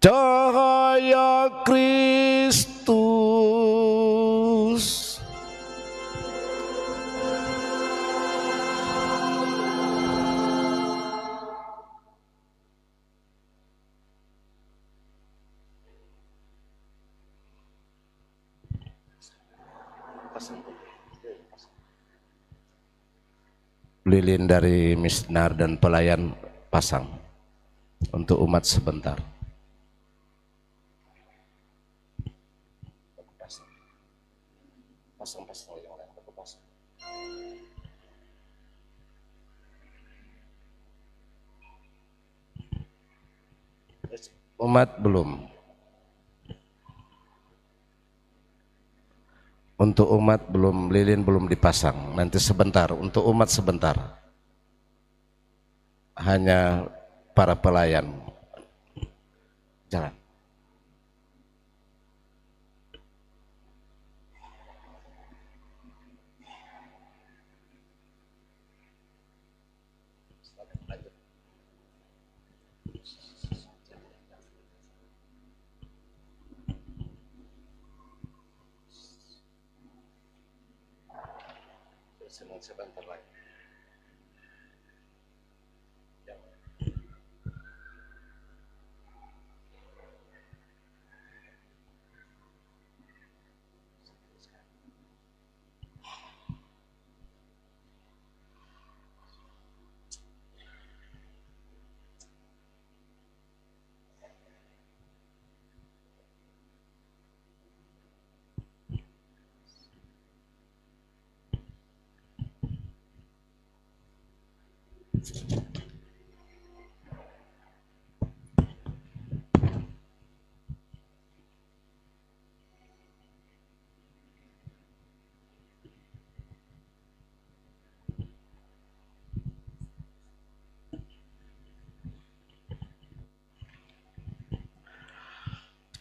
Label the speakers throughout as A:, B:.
A: Cahaya Kristus. Lilin dari misnar dan pelayan pasang untuk umat sebentar. Pasang yang lain, aku pasang. Umat belum. Untuk umat belum, lilin belum dipasang. Nanti sebentar, untuk umat sebentar. Hanya para pelayan. Jalan. Sebentar lagi.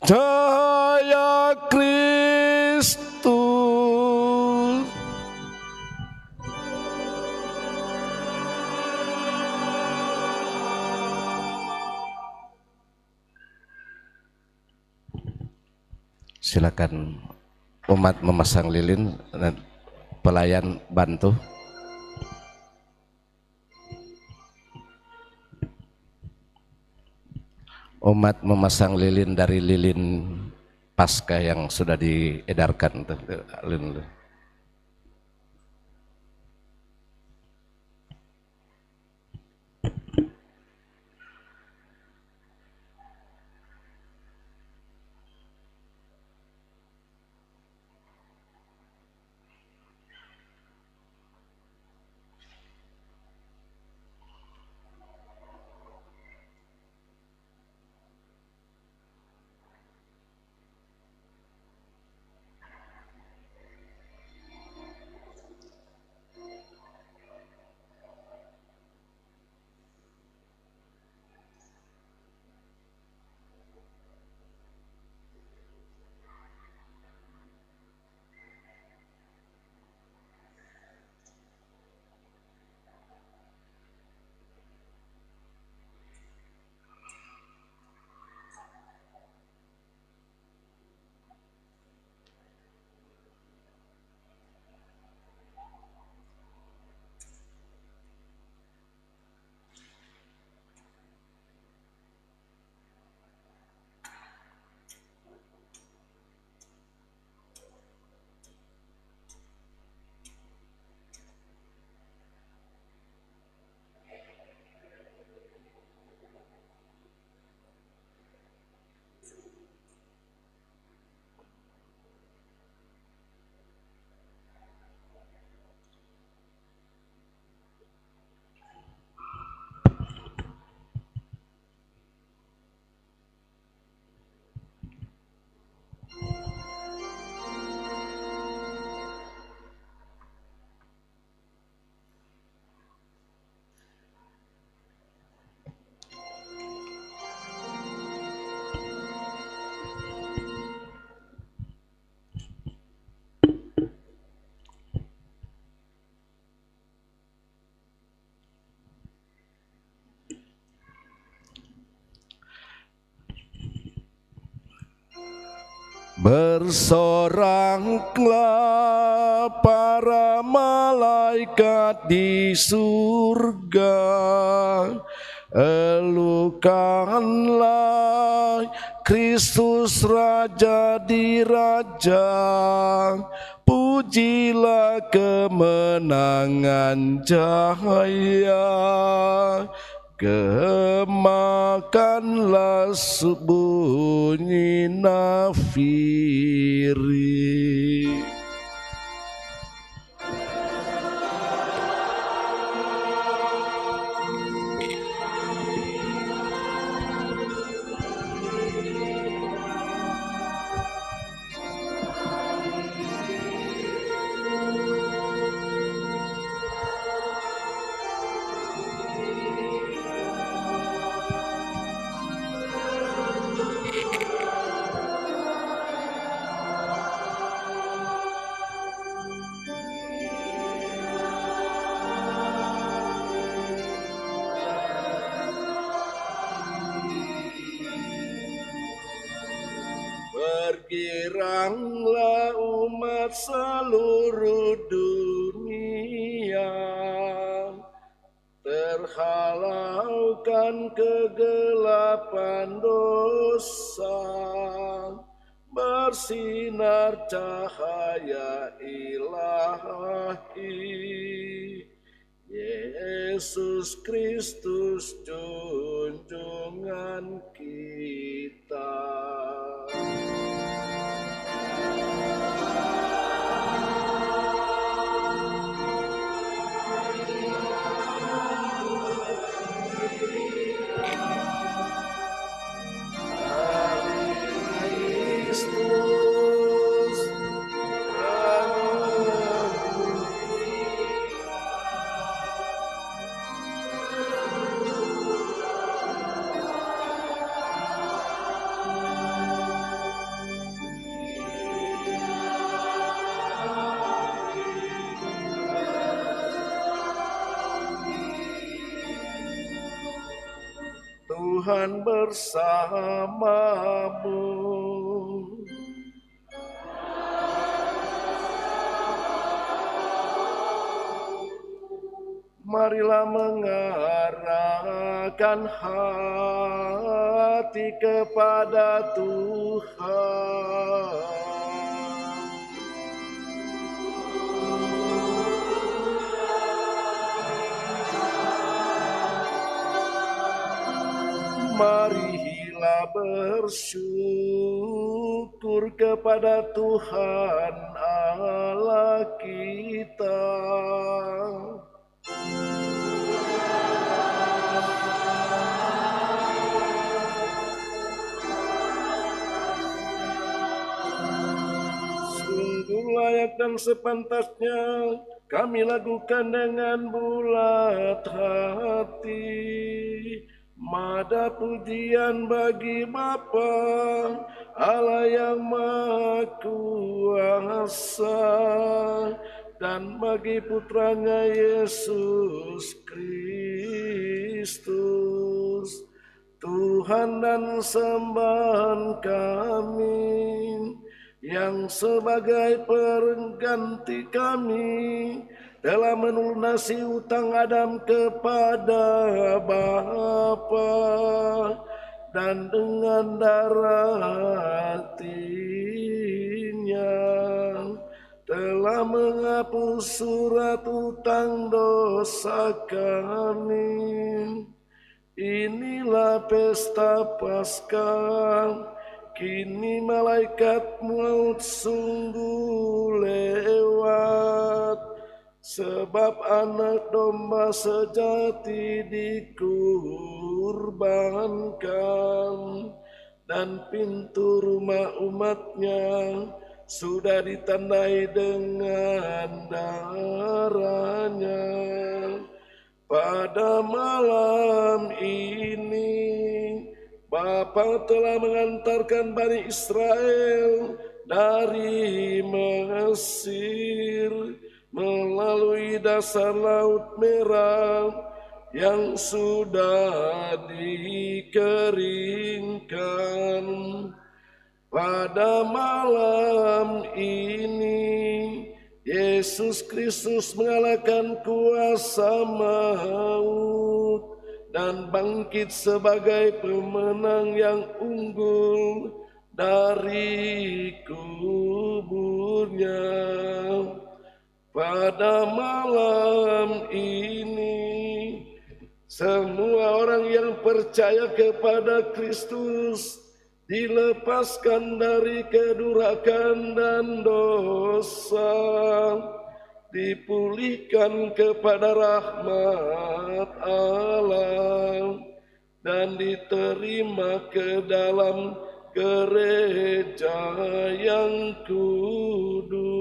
A: Cahaya Kristus. Silakan umat memasang lilin, pelayan bantu. Umat memasang lilin dari lilin pasca yang sudah diedarkan tuh, lilin. Bersoraklah para malaikat di surga, elukanlah Kristus Raja di raja, pujilah kemenangan cahaya, gemakanlah bunyi nafiri. Bergiranglah umat seluruh dunia, terhalaukan kegelapan dosa, bersinar cahaya ilahi. Yesus Kristus junjungan kita. Tuhan bersamamu. Marilah mengarahkan hati kepada Tuhan. Marilah bersyukur kepada Tuhan Allah kita. Sungguh layak dan sepantasnya kami lakukan dengan bulat hati. Mada pujian bagi Bapa Allah yang Maha Kuasa dan bagi Putranya Yesus Kristus, Tuhan dan sembahan kami, yang sebagai pengganti kami telah melunasi utang Adam kepada Bapa, dan dengan darah hatinya telah menghapus surat utang dosa kami. Inilah pesta Paskah, kini malaikat maut sungguh lewat, sebab anak domba sejati dikurbankan, dan pintu rumah umatnya sudah ditandai dengan darahnya. Pada malam ini Bapa telah mengantarkan Bani Israel dari Mesir melalui dasar Laut Merah yang sudah dikeringkan.
B: Pada malam ini Yesus Kristus mengalahkan kuasa maut dan bangkit sebagai pemenang yang unggul dari kuburnya. Pada malam ini semua orang yang percaya kepada Kristus dilepaskan dari kedurhakaan dan dosa, dipulihkan kepada rahmat Allah, dan diterima ke dalam gereja yang kudus.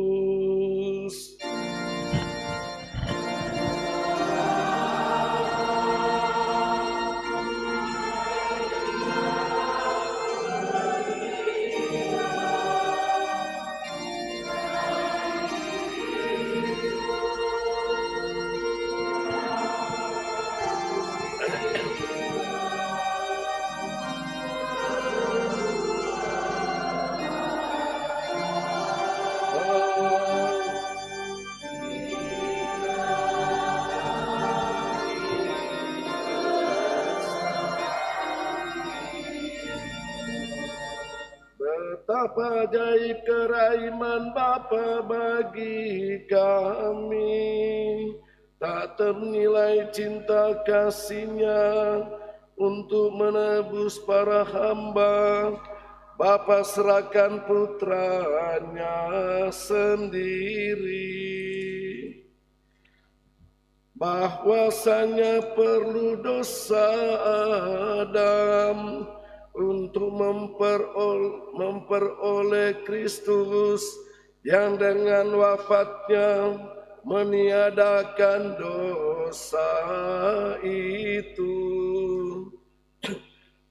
B: Betapa ajaib keraiman Bapa bagi kami, tak ternilai cinta kasih-Nya untuk menebus para hamba. Bapa serahkan putranya sendiri, bahwasanya perlu dosa Adam untuk memperoleh Kristus yang dengan wafatnya meniadakan dosa itu.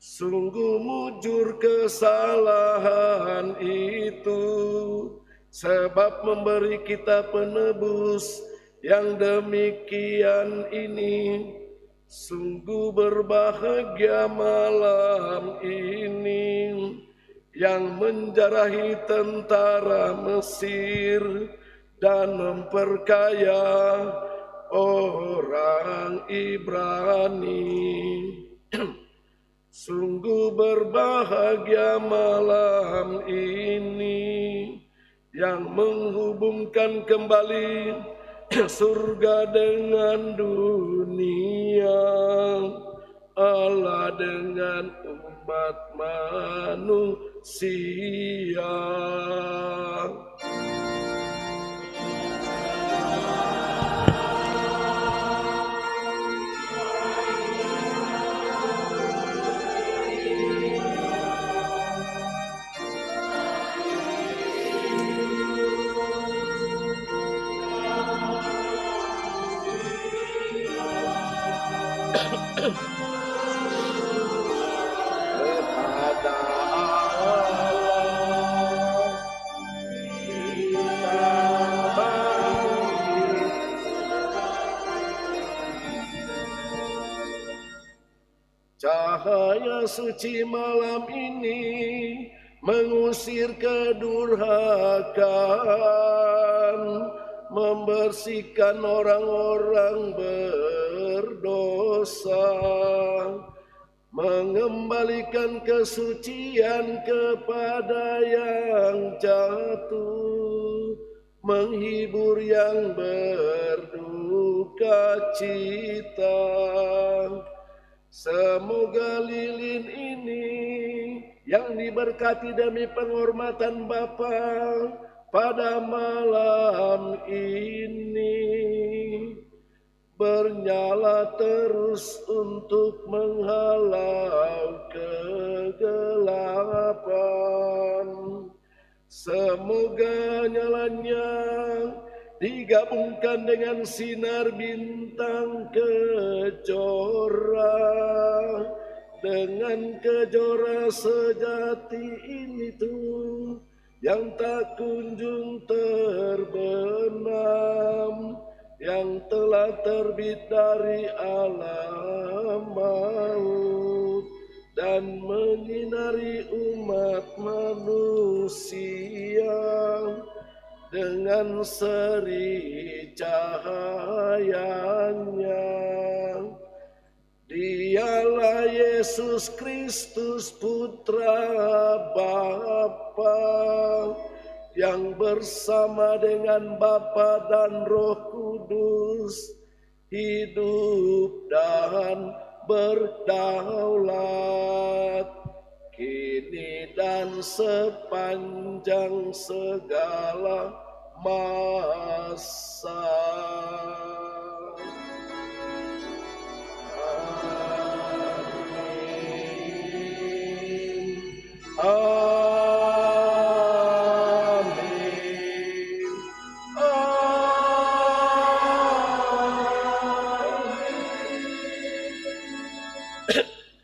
B: Sungguh mujur kesalahan itu, sebab memberi kita penebus yang demikian ini. Sungguh berbahagia malam ini yang menjarahi tentara Mesir dan memperkaya orang Ibrani. Sungguh berbahagia malam ini yang menghubungkan kembali surga dengan dunia, Allah dengan umat manusia. Cahaya suci malam ini mengusir kedurhakaan, membersihkan orang-orang berdosa, mengembalikan kesucian kepada yang jatuh, menghibur yang berduka cita. Semoga lilin ini yang diberkati demi penghormatan Bapa pada malam ini bernyala terus untuk menghalau kegelapan. Semoga nyalanya digabungkan dengan sinar bintang kejora, dengan kejora sejati ini tuh yang tak kunjung terbenam, yang telah terbit dari alam maut, dan menyinari umat manusia dengan seri cahayanya. Dialah Yesus Kristus Putra Bapa yang bersama dengan Bapa dan Roh Kudus hidup dan berdaulat kini dan sepanjang segala masa. Amin.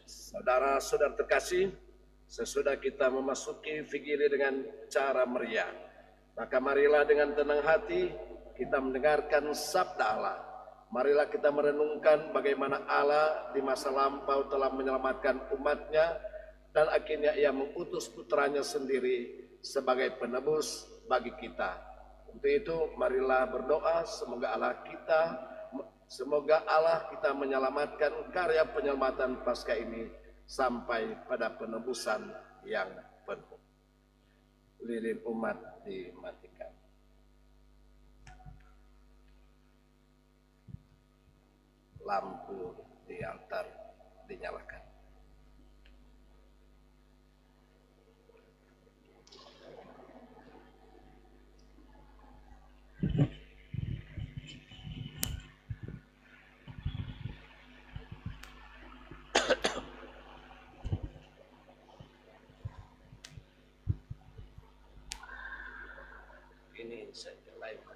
B: Saudara-saudara terkasih, sesudah kita memasuki vigili dengan cara meriah, maka marilah dengan tenang hati kita mendengarkan sabda Allah. Marilah kita merenungkan bagaimana Allah di masa lampau telah menyelamatkan umatnya dan akhirnya ia mengutus putranya sendiri sebagai penebus bagi kita. Untuk itu marilah berdoa semoga Allah kita menyelamatkan karya penyelamatan Paskah ini sampai pada penebusan yang penuh. Lilin umat dimatikan. Lampu di altar dinyalakan. Ini saja live.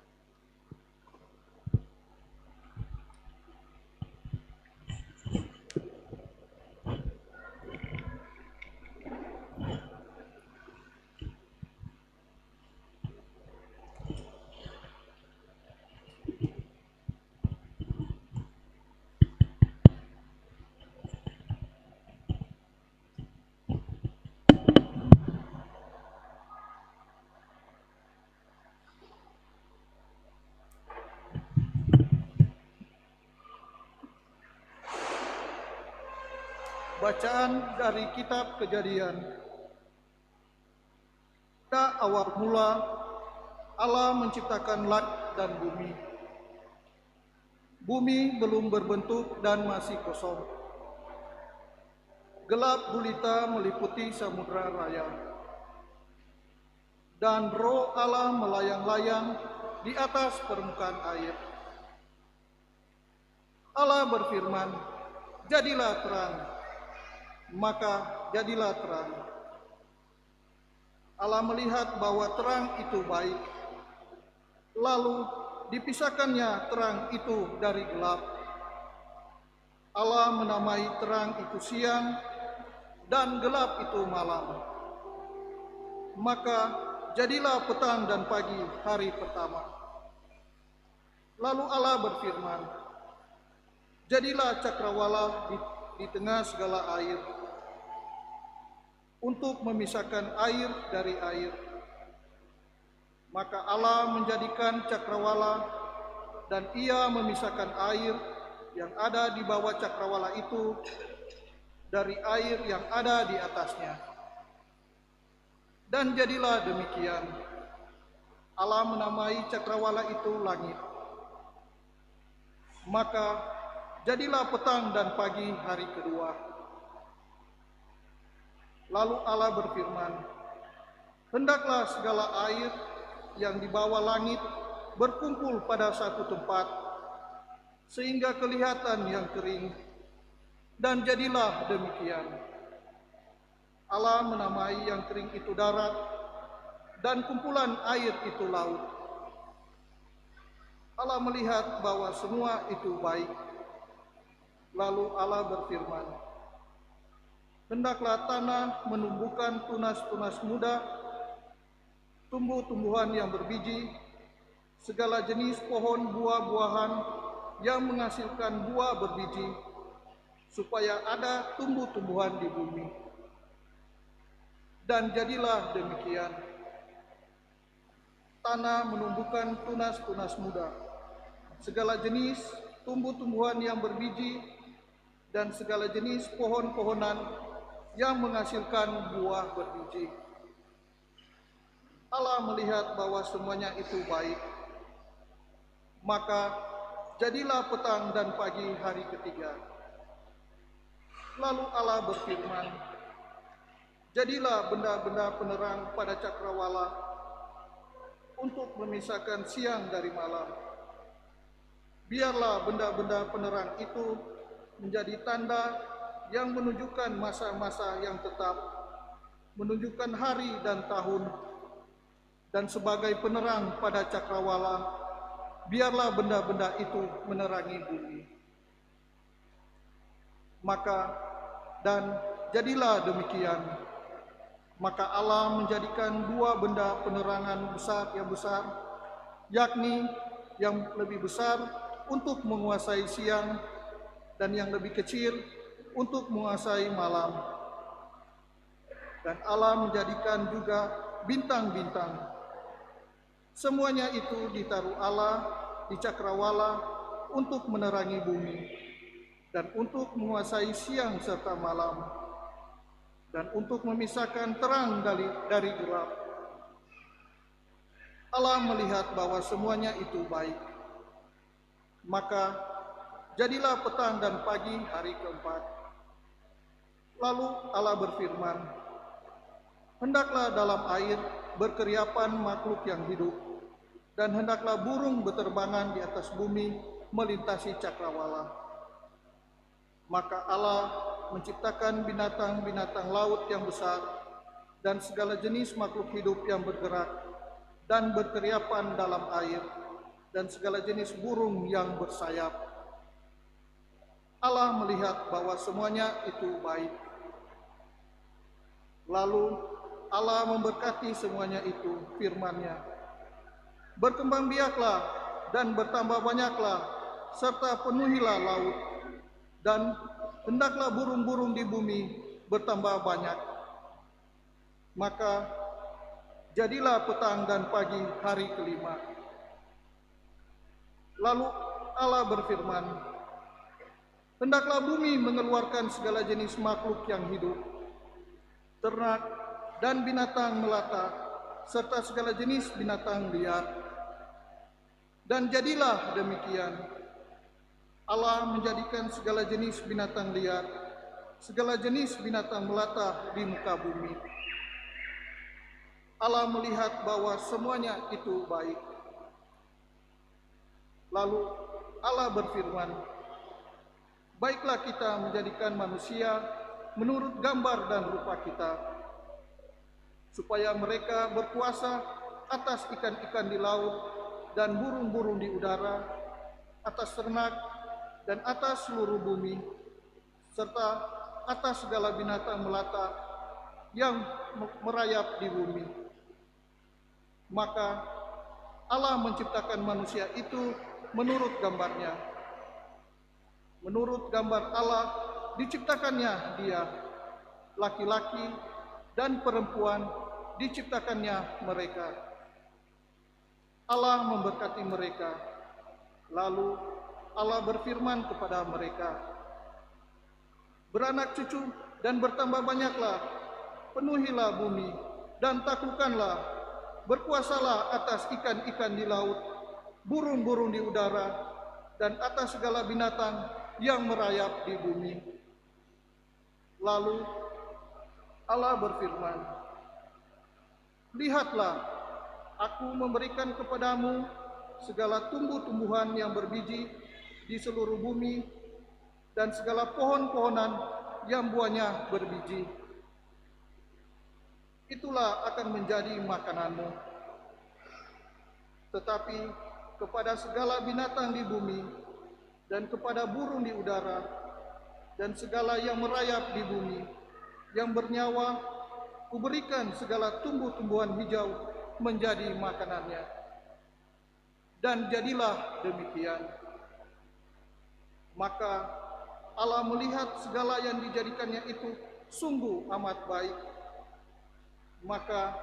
C: Bacaan dari kitab Kejadian. Pada awal mula Allah menciptakan langit dan bumi. Bumi belum berbentuk dan masih kosong. Gelap gulita meliputi samudra raya. Dan roh Allah melayang-layang di atas permukaan air. Allah berfirman, "Jadilah terang." Maka jadilah terang. Allah melihat bahwa terang itu baik. Lalu dipisahkannya terang itu dari gelap. Allah menamai terang itu siang dan gelap itu malam. Maka jadilah petang dan pagi hari pertama. Lalu Allah berfirman, "Jadilah cakrawala di tengah segala air, untuk memisahkan air dari air." Maka Allah menjadikan cakrawala, dan ia memisahkan air yang ada di bawah cakrawala itu dari air yang ada di atasnya. Dan jadilah demikian. Allah menamai cakrawala itu langit. Maka jadilah petang dan pagi hari kedua. Lalu Allah berfirman, "Hendaklah segala air yang di bawah langit berkumpul pada satu tempat, sehingga kelihatan yang kering." Dan jadilah demikian. Allah menamai yang kering itu darat, dan kumpulan air itu laut. Allah melihat bahwa semua itu baik. Lalu Allah berfirman, "Hendaklah tanah menumbuhkan tunas-tunas muda, tumbuh-tumbuhan yang berbiji, segala jenis pohon buah-buahan yang menghasilkan buah berbiji, supaya ada tumbuh-tumbuhan di bumi. Dan jadilah demikian. Tanah menumbuhkan tunas-tunas muda, segala jenis tumbuh-tumbuhan yang berbiji, dan segala jenis pohon-pohonan yang menghasilkan buah berbiji. Allah melihat bahwa semuanya itu baik. Maka jadilah petang dan pagi hari ketiga. Lalu Allah berfirman, jadilah benda-benda penerang pada cakrawala untuk memisahkan siang dari malam. Biarlah benda-benda penerang itu menjadi tanda yang menunjukkan masa-masa yang tetap, menunjukkan hari dan tahun, dan sebagai penerang pada cakrawala, biarlah benda-benda itu menerangi bumi. Maka dan jadilah demikian. Maka Allah menjadikan dua benda penerangan besar, yakni yang lebih besar untuk menguasai siang dan yang lebih kecil untuk menguasai malam. Dan Allah menjadikan juga bintang-bintang. Semuanya itu ditaruh Allah di cakrawala untuk menerangi bumi dan untuk menguasai siang serta malam, dan untuk memisahkan terang dari gelap. Allah melihat bahwa semuanya itu baik. Maka jadilah petang dan pagi hari keempat. Lalu Allah berfirman, hendaklah dalam air berkeriapan makhluk yang hidup, dan hendaklah burung berterbangan di atas bumi melintasi cakrawala. Maka Allah menciptakan binatang-binatang laut yang besar dan segala jenis makhluk hidup yang bergerak dan berkeriapan dalam air, dan segala jenis burung yang bersayap. Allah melihat bahwa semuanya itu baik. Lalu Allah memberkati semuanya itu, firman-Nya, berkembang biaklah dan bertambah banyaklah, serta penuhilah laut, dan hendaklah burung-burung di bumi bertambah banyak. Maka jadilah petang dan pagi hari kelima. Lalu Allah berfirman, hendaklah bumi mengeluarkan segala jenis makhluk yang hidup, ternak dan binatang melata, serta segala jenis binatang liar. Dan jadilah demikian. Allah menjadikan segala jenis binatang liar, segala jenis binatang melata di muka bumi. Allah melihat bahwa semuanya itu baik. Lalu Allah berfirman, baiklah kita menjadikan manusia menurut gambar dan rupa kita, supaya mereka berkuasa atas ikan-ikan di laut dan burung-burung di udara, atas ternak dan atas seluruh bumi, serta atas segala binatang melata yang merayap di bumi. Maka Allah menciptakan manusia itu menurut gambar-Nya. Menurut gambar Allah diciptakannya dia, laki-laki dan perempuan diciptakannya mereka. Allah memberkati mereka. Lalu Allah berfirman kepada mereka, beranak cucu dan bertambah banyaklah, penuhilah bumi dan taklukkanlah, berkuasalah atas ikan-ikan di laut, burung-burung di udara, dan atas segala binatang yang merayap di bumi. Lalu Allah berfirman, lihatlah, aku memberikan kepadamu segala tumbuh-tumbuhan yang berbiji di seluruh bumi, dan segala pohon-pohonan yang buahnya berbiji. Itulah akan menjadi makananmu. Tetapi kepada segala binatang di bumi, dan kepada burung di udara, dan segala yang merayap di bumi, yang bernyawa, kuberikan segala tumbuh-tumbuhan hijau menjadi makanannya. Dan jadilah demikian. Maka Allah melihat segala yang dijadikannya itu sungguh amat baik. Maka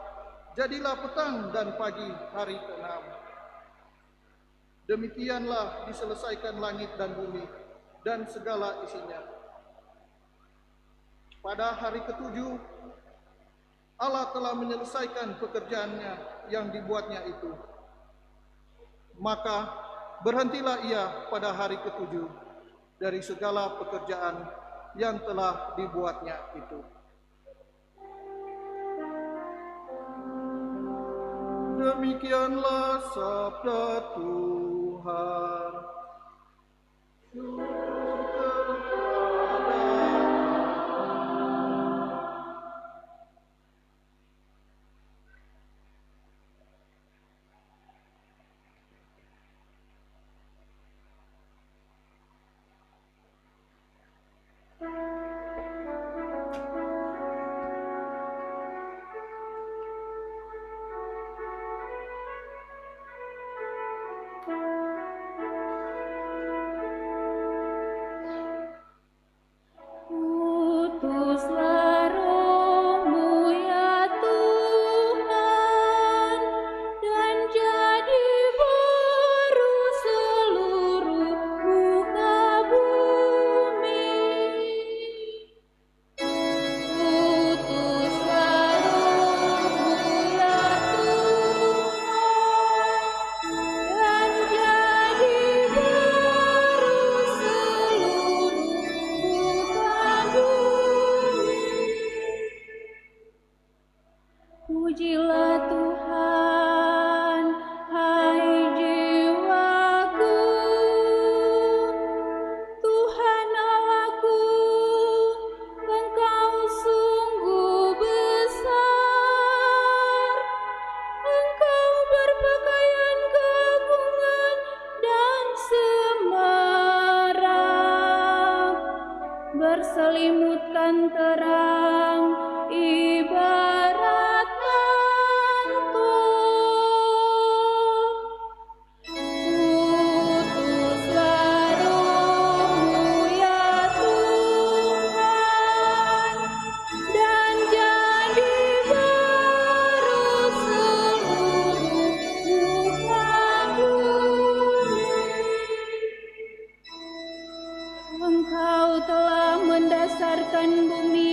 C: jadilah petang dan pagi hari ke-6. Demikianlah diselesaikan langit dan bumi dan segala isinya. Pada hari ke-7, Allah telah menyelesaikan pekerjaannya yang dibuatnya itu. Maka berhentilah ia pada hari ke-7 dari segala pekerjaan yang telah dibuatnya itu. Demikianlah sabda Tuhan. Syukur kepada
D: Utuslah Roh-Mu ya Tuhan, dan jadi baru seluruh muka bumi. Utuslah Roh-Mu ya Tuhan, dan jadi baru seluruh muka bumi. Pujilah Tuhan, hai jiwaku, Tuhan Allahku, Engkau sungguh besar. Engkau berpakaian keagungan dan semarak, berselimutkan terang ibarat mantul. Utuslah Roh-Mu ya Tuhan, dan jadi baru seluruh muka bumi. Engkau telah mendasarkan bumi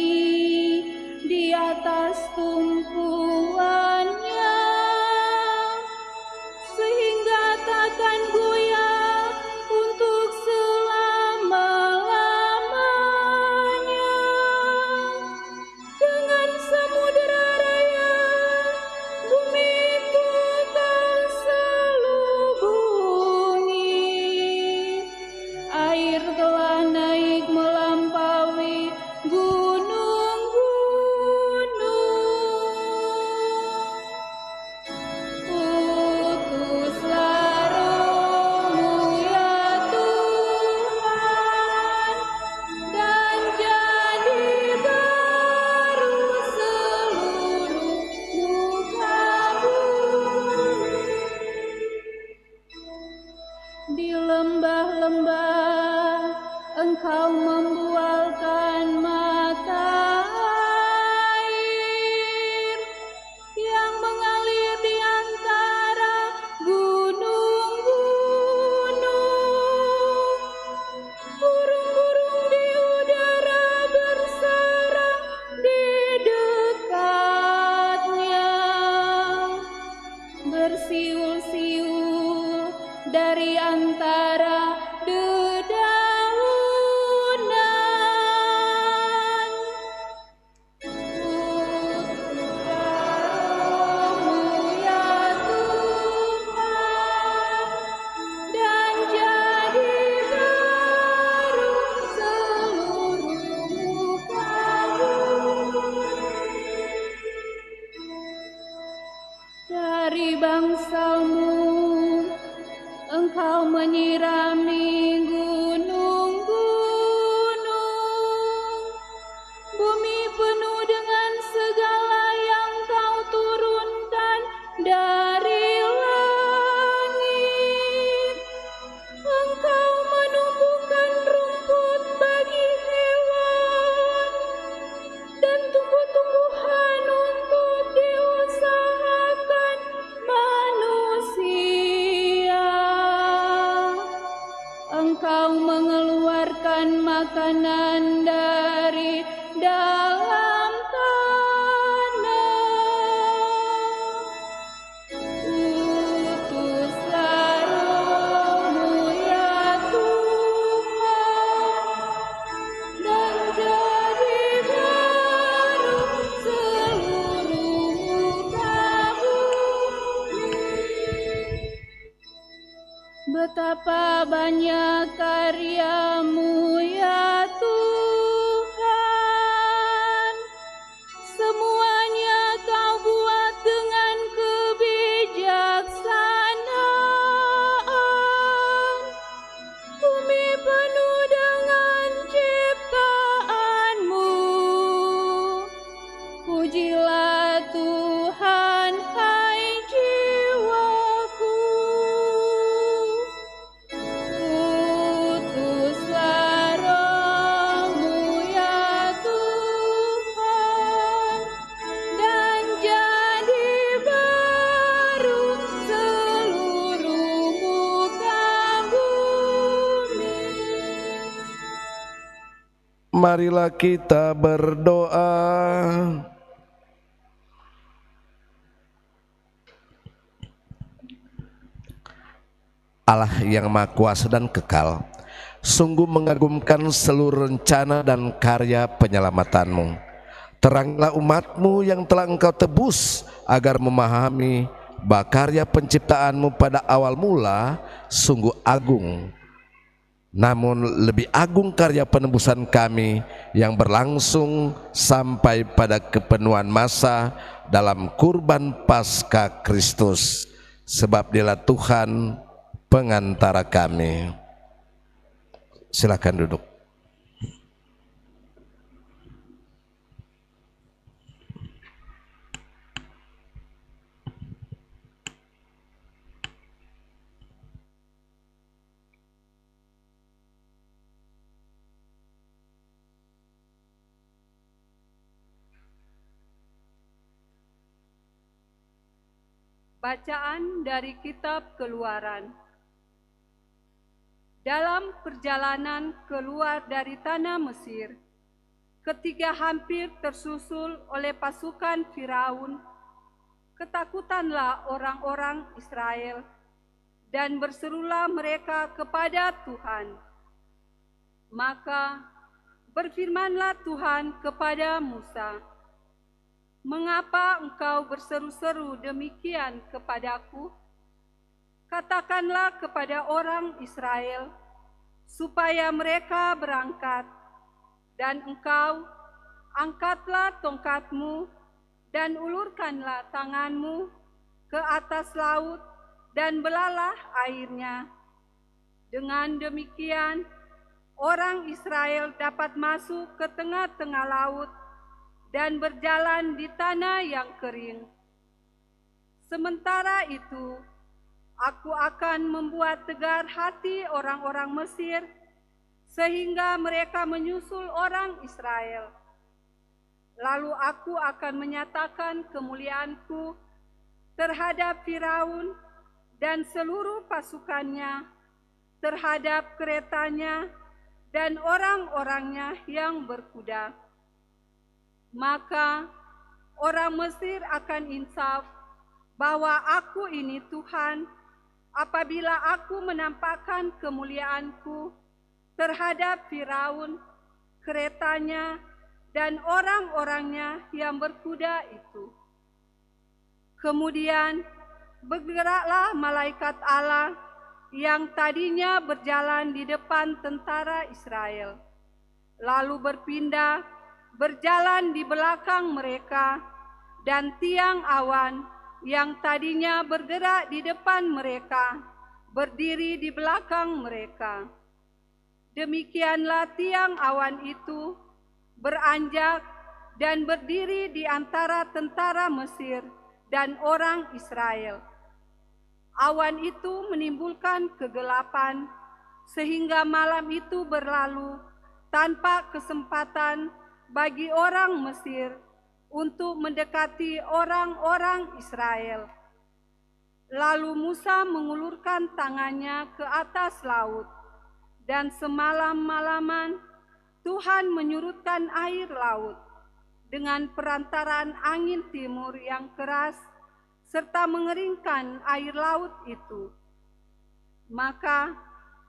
D: di atas tumpuannya, sehingga takkan goyah untuk selama-lamanya. Dengan samudera raya, bumi itu kau selubungi. Air telah naik melampaui gunung-gunung. Utuslah Roh-Mu ya Tuhan, dan jadi baru seluruh muka bumi. Di lembah-lembah Engkau membualkan mata air yang mengalir di antara gunung-gunung. Burung-burung di udara bersarang di dekatnya, bersiul-siul dari antara dedaunan. Utuslah Roh-Mu ya Tuhan, dan jadi baru seluruh muka bumi. Dari bangsa-Mu Engkau menyirami gunung-gunung. Bumi penuh dengan segala yang Kau turunkan dari langit. Engkau menumbuhkan rumput bagi Betapa banyak karya-Mu ya Tuhan, semuanya Kau buat dengan kebijaksanaan. Bumi penuh dengan ciptaan-Mu. Pujilah Tuhan, hai jiwaku. Utuslah Roh-Mu ya Tuhan, dan jadi baru seluruh muka bumi.
A: Marilah kita berdoa. Allah yang Maha Kuasa dan kekal, sungguh mengagumkan seluruh rencana dan karya penyelamatanmu. Teranglah umatmu yang telah Engkau tebus, agar memahami bahwa karya penciptaanmu pada awal mula sungguh agung. Namun lebih agung karya penebusan kami yang berlangsung sampai pada kepenuhan masa dalam kurban Paskah Kristus. Sebab Dialah Tuhan pengantara kami. Silakan duduk.
E: Bacaan dari Kitab Keluaran. Dalam perjalanan keluar dari tanah Mesir, ketika hampir tersusul oleh pasukan Firaun, ketakutanlah orang-orang Israel dan berserulah mereka kepada Tuhan. Maka berfirmanlah Tuhan kepada Musa, "Mengapa engkau berseru-seru demikian kepadaku? Katakanlah kepada orang Israel, supaya mereka berangkat, dan engkau angkatlah tongkatmu dan ulurkanlah tanganmu ke atas laut dan belalah airnya. Dengan demikian, orang Israel dapat masuk ke tengah-tengah laut dan berjalan di tanah yang kering. Sementara itu, Aku akan membuat tegar hati orang-orang Mesir, sehingga mereka menyusul orang Israel. Lalu aku akan menyatakan kemuliaanku terhadap Firaun dan seluruh pasukannya, terhadap keretanya dan orang-orangnya yang berkuda. Maka orang Mesir akan insaf bahwa aku ini Tuhan, apabila aku menampakkan kemuliaanku terhadap Firaun, keretanya, dan orang-orangnya yang berkuda itu." Kemudian bergeraklah malaikat Allah yang tadinya berjalan di depan tentara Israel, lalu berpindah berjalan di belakang mereka, dan tiang awan yang tadinya bergerak di depan mereka, berdiri di belakang mereka. Demikianlah tiang awan itu beranjak dan berdiri di antara tentara Mesir dan orang Israel. Awan itu menimbulkan kegelapan, sehingga malam itu berlalu tanpa kesempatan bagi orang Mesir untuk mendekati orang-orang Israel. Lalu Musa mengulurkan tangannya ke atas laut, dan semalam-malaman Tuhan menyurutkan air laut dengan perantaraan angin timur yang keras, serta mengeringkan air laut itu. Maka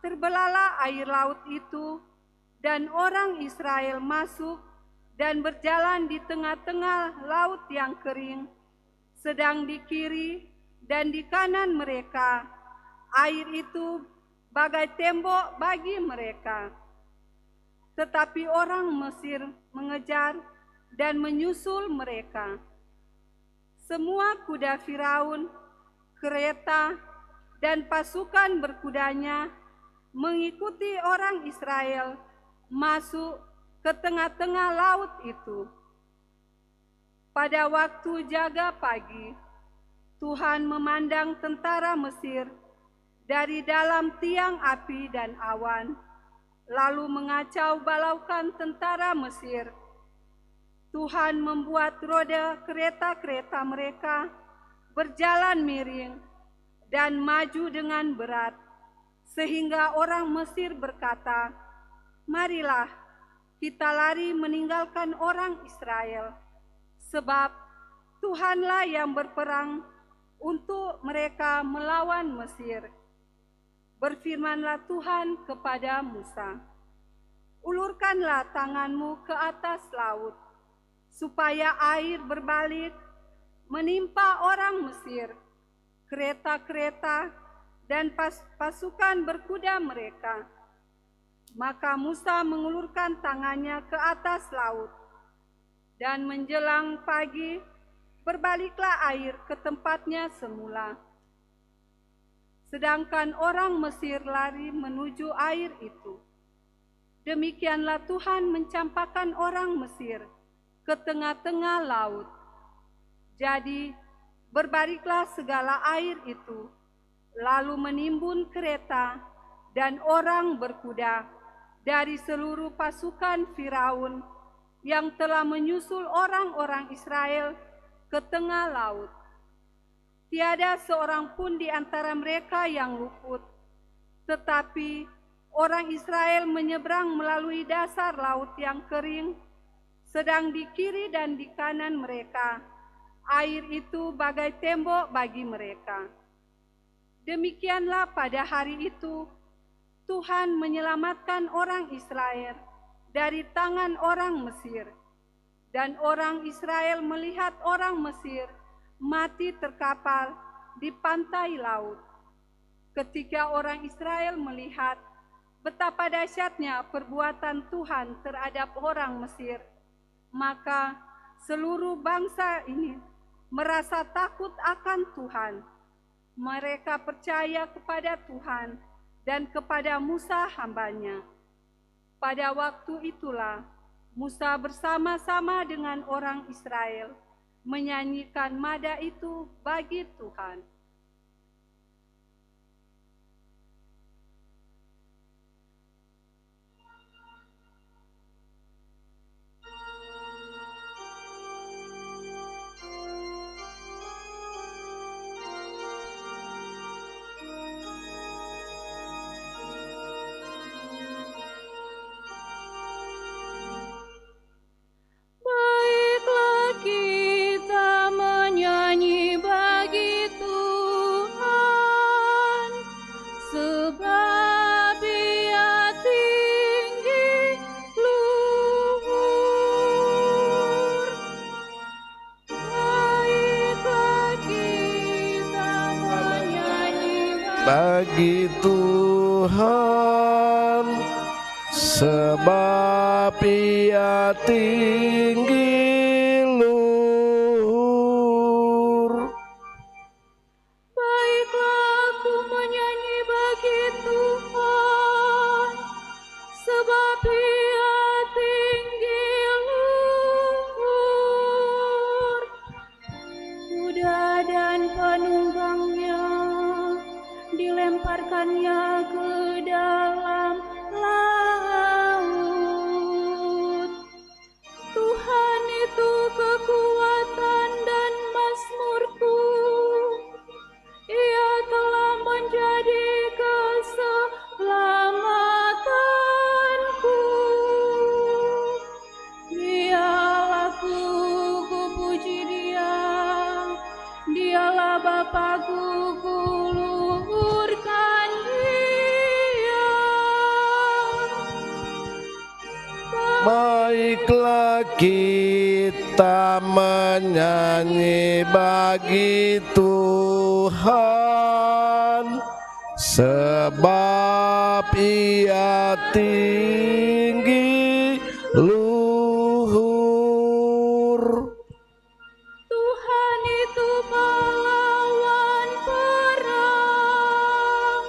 E: terbelahlah air laut itu, dan orang Israel masuk dan berjalan di tengah-tengah laut yang kering, sedang di kiri dan di kanan mereka air itu bagai tembok bagi mereka. Tetapi orang Mesir mengejar dan menyusul mereka. Semua kuda Firaun, kereta, dan pasukan berkudanya mengikuti orang Israel masuk ke tengah-tengah laut itu. Pada waktu jaga pagi, Tuhan memandang tentara Mesir dari dalam tiang api dan awan, lalu mengacau balaukan tentara Mesir. Tuhan membuat roda kereta-kereta mereka berjalan miring dan maju dengan berat, sehingga orang Mesir berkata, "Marilah kita lari meninggalkan orang Israel, sebab Tuhanlah yang berperang untuk mereka melawan Mesir." Berfirmanlah Tuhan kepada Musa, "Ulurkanlah tanganmu ke atas laut, supaya air berbalik menimpa orang Mesir, kereta-kereta, dan pasukan berkuda mereka." Maka Musa mengulurkan tangannya ke atas laut, dan menjelang pagi berbaliklah air ke tempatnya semula. Sedangkan orang Mesir lari menuju air itu. Demikianlah Tuhan mencampakkan orang Mesir ke tengah-tengah laut. Jadi berbaliklah segala air itu, lalu menimbun kereta dan orang berkuda dari seluruh pasukan Firaun yang telah menyusul orang-orang Israel ke tengah laut. Tiada seorang pun di antara mereka yang luput, tetapi orang Israel menyeberang melalui dasar laut yang kering, sedang di kiri dan di kanan mereka air itu bagai tembok bagi mereka. Demikianlah pada hari itu Tuhan menyelamatkan orang Israel dari tangan orang Mesir, dan orang Israel melihat orang Mesir mati terkapar di pantai laut. Ketika orang Israel melihat betapa dahsyatnya perbuatan Tuhan terhadap orang Mesir, maka seluruh bangsa ini merasa takut akan Tuhan. Mereka percaya kepada Tuhan dan kepada Musa hamba-Nya. Pada waktu itulah Musa bersama-sama dengan orang Israel menyanyikan nada itu bagi Tuhan.
D: Baiklah kita menyanyi bagi Tuhan, sebab Dia tinggi luhur. Baiklah kita menyanyi
A: Bagi Tuhan, sebab Ia tinggi luhur.
D: Baiklah aku menyanyi bagi Tuhan, sebab Dia tinggi luhur. Kuda dan penunggangnya dilemparkannya ke dalam laut. Tuhan itu kekuatan dan mazmurku, Ia telah menjadi keselamatanku. Dialah ku puji Dia, Dialah Bapa-Ku, luhurkan Dia.
A: Baiklah kita menyanyi bagi Tuhan, sebab Ia tinggi luhur.
D: Tuhan itu pahlawan perang,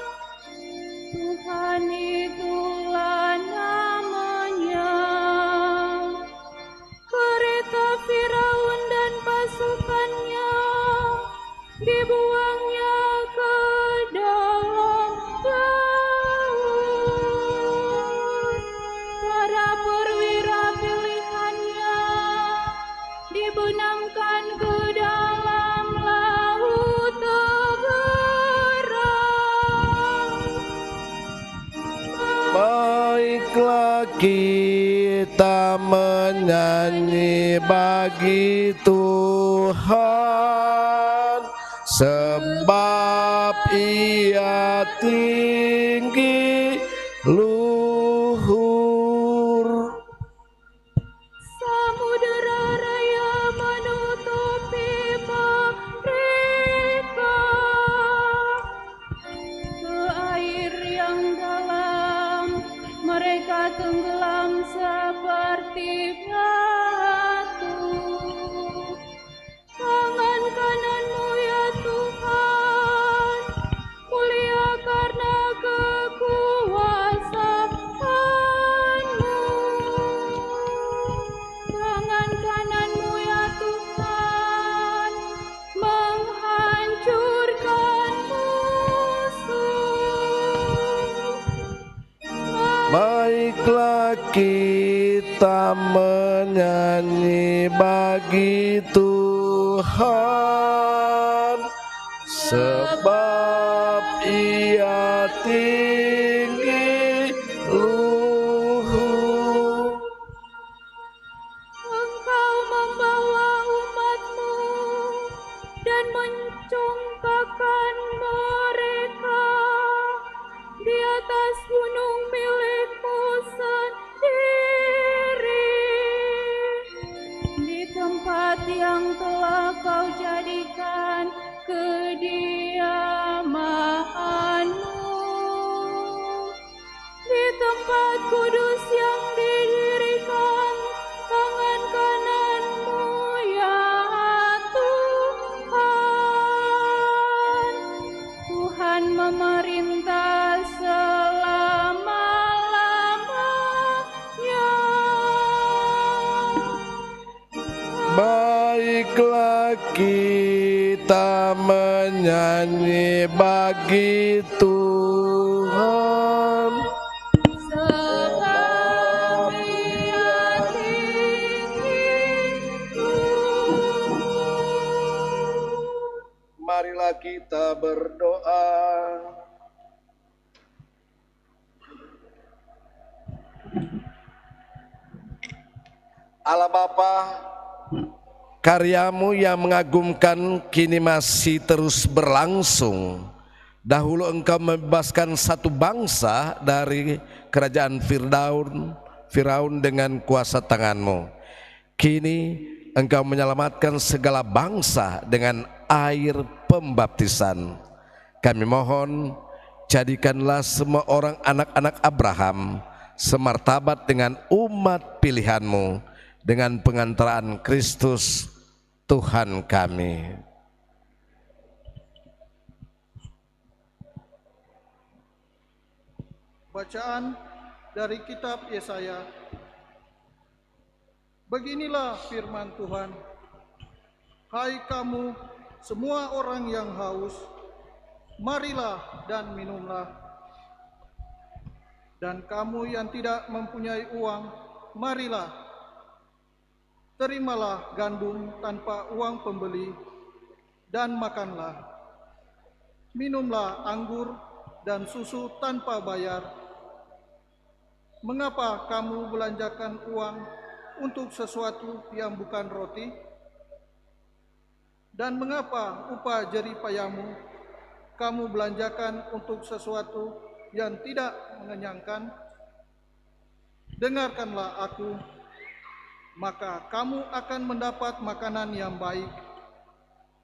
D: Tuhan itulah namanya. Kereta Firaun dan pasukannya dibuangnya ke dalam laut. Para perwira pilihannya dibenamkan ke dalam laut terang.
A: Baiklah kita menyanyi bagi Tuhan, sebab Ia tinggi luhur.
D: Samudera raya menutupi mereka, ke air yang dalam mereka tenggelam seperti batu. Tangan kananmu ya Tuhan, mulia karena kekuasaanmu. Tangan kananmu ya Tuhan, menghancurkan musuh.
A: Baiklah kita menyanyi bagi Tuhan, sebab Ia tinggi luhur.
D: Engkau membawa umat-Mu dan mencongkakkan mereka di atas gunung milik-Mu sendiri, di tempat yang telah Kau jadikan kediaman-Mu, di tempat kudus yang didirikan tangan kanan-Mu ya Tuhan. Tuhan memerintah selama-lamanya.
A: Baiklah kita menyanyi bagi Tuhan,
D: Sebab Ia tinggi luhur.
A: marilah kita berdoa. Allah Bapa, karya-Mu yang mengagumkan kini masih terus berlangsung. Dahulu Engkau membebaskan satu bangsa dari kerajaan Firaun dengan kuasa tangan-Mu. Kini Engkau menyelamatkan segala bangsa dengan air pembaptisan. Kami mohon, jadikanlah semua orang anak-anak Abraham semartabat dengan umat pilihan-Mu, dengan pengantaraan Kristus Tuhan kami.
C: Bacaan dari kitab Yesaya. Beginilah firman Tuhan. Hai kamu semua orang yang haus, marilah dan minumlah. Dan kamu yang tidak mempunyai uang, marilah. Terimalah gandum tanpa uang pembeli, dan makanlah. Minumlah anggur dan susu tanpa bayar. Mengapa kamu belanjakan uang untuk sesuatu yang bukan roti? Dan mengapa upah jerih payahmu kamu belanjakan untuk sesuatu yang tidak mengenyangkan? Dengarkanlah aku, maka kamu akan mendapat makanan yang baik,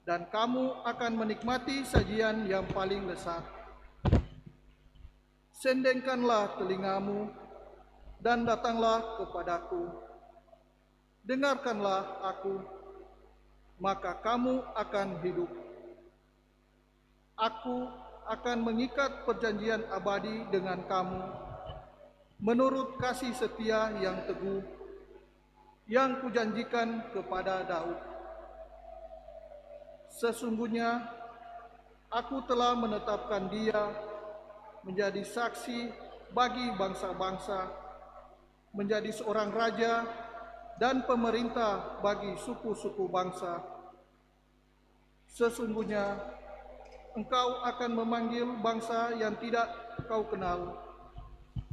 C: dan kamu akan menikmati sajian yang paling lezat. Sendengkanlah telingamu dan datanglah kepadaku. Dengarkanlah aku, maka kamu akan hidup. Aku akan mengikat perjanjian abadi dengan kamu menurut kasih setia yang teguh yang kujanjikan kepada Daud. Sesungguhnya aku telah menetapkan dia menjadi saksi bagi bangsa-bangsa, menjadi seorang raja dan pemerintah bagi suku-suku bangsa. Sesungguhnya engkau akan memanggil bangsa yang tidak kau kenal,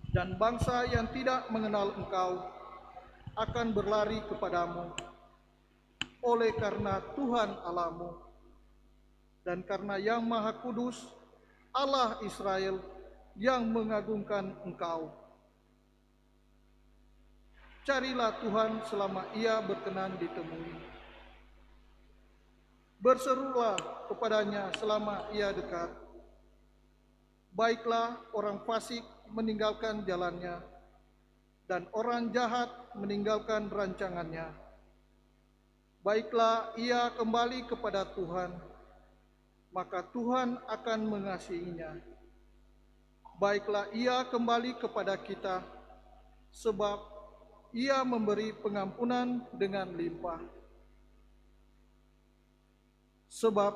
C: dan bangsa yang tidak mengenal engkau akan berlari kepadamu, oleh karena Tuhan Allahmu dan karena Yang Maha Kudus, Allah Israel, yang mengagungkan engkau. Carilah Tuhan selama Ia berkenan ditemui. Berserulah kepadanya selama Ia dekat. Baiklah orang fasik meninggalkan jalannya, dan orang jahat meninggalkan rancangannya. Baiklah ia kembali kepada Tuhan, maka Tuhan akan mengasihinya. Baiklah ia kembali kepada kita, sebab ia memberi pengampunan dengan limpah. Sebab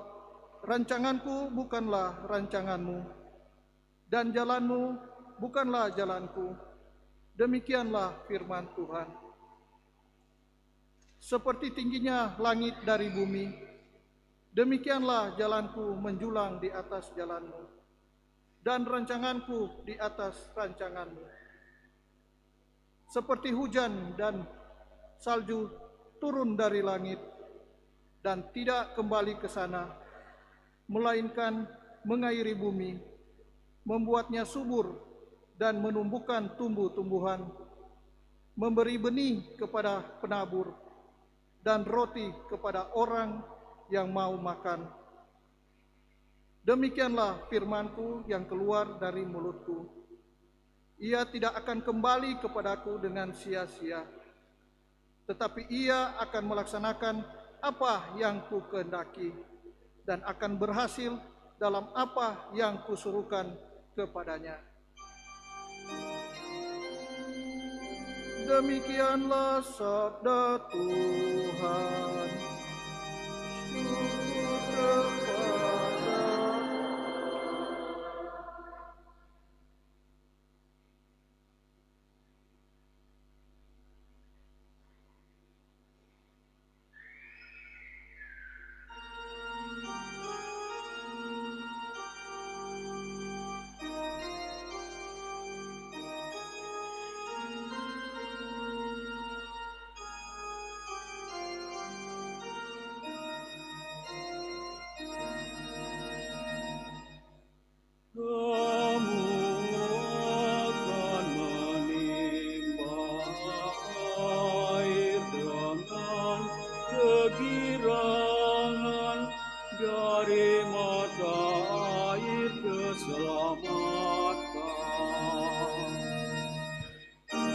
C: rancanganku bukanlah rancanganmu, dan jalanmu bukanlah jalanku. Demikianlah firman Tuhan. Seperti tingginya langit dari bumi, demikianlah jalanku menjulang di atas jalanmu, dan rancanganku di atas rancanganmu. Seperti hujan dan salju turun dari langit, dan tidak kembali ke sana, melainkan mengairi bumi, membuatnya subur dan menumbuhkan tumbuh-tumbuhan, memberi benih kepada penabur, dan roti kepada orang yang mau makan. Demikianlah firmanku yang keluar dari mulutku. Ia tidak akan kembali kepadaku dengan sia-sia, tetapi ia akan melaksanakan apa yang kukehendaki, dan akan berhasil dalam apa yang kusuruhkan kepadanya. Demikianlah sabda Tuhan. Syukur kepada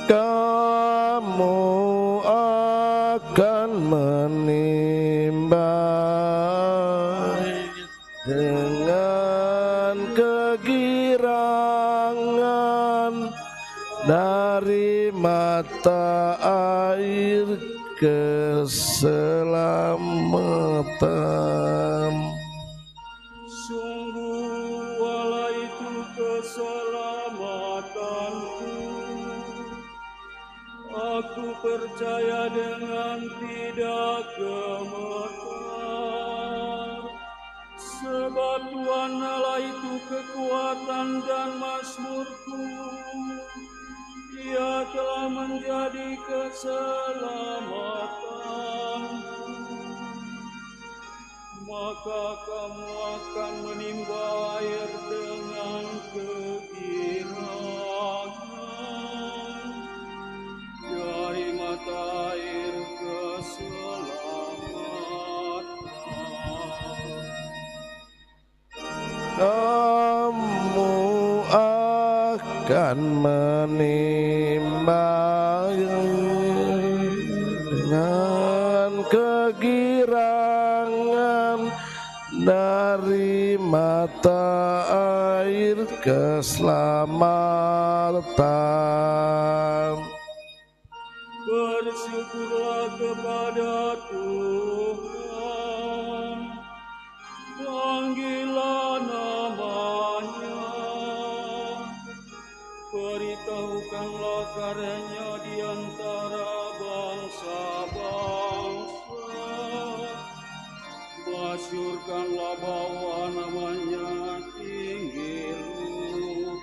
A: kamu akan menimba dengan kegirangan dari mata air keselamatan.
F: Sungguh Allah itu keselamatanku. Aku percaya dengan tidak gemetar, sebab Tuhan Allah itu kekuatan dan mazmurku. Ia telah menjadi keselamatanku. Maka kamu akan menimba air dengan kegirangan dari mata air keselamatan.
A: Kamu akan menimba dengan kegirangan dari mata air keselamatan.
F: Bersyukurlah kepada Tuhan, panggillah namanya, beritahukanlah karyanya di antara bangsa-bangsa, masyurkanlah bahwa namanya tinggi luhur.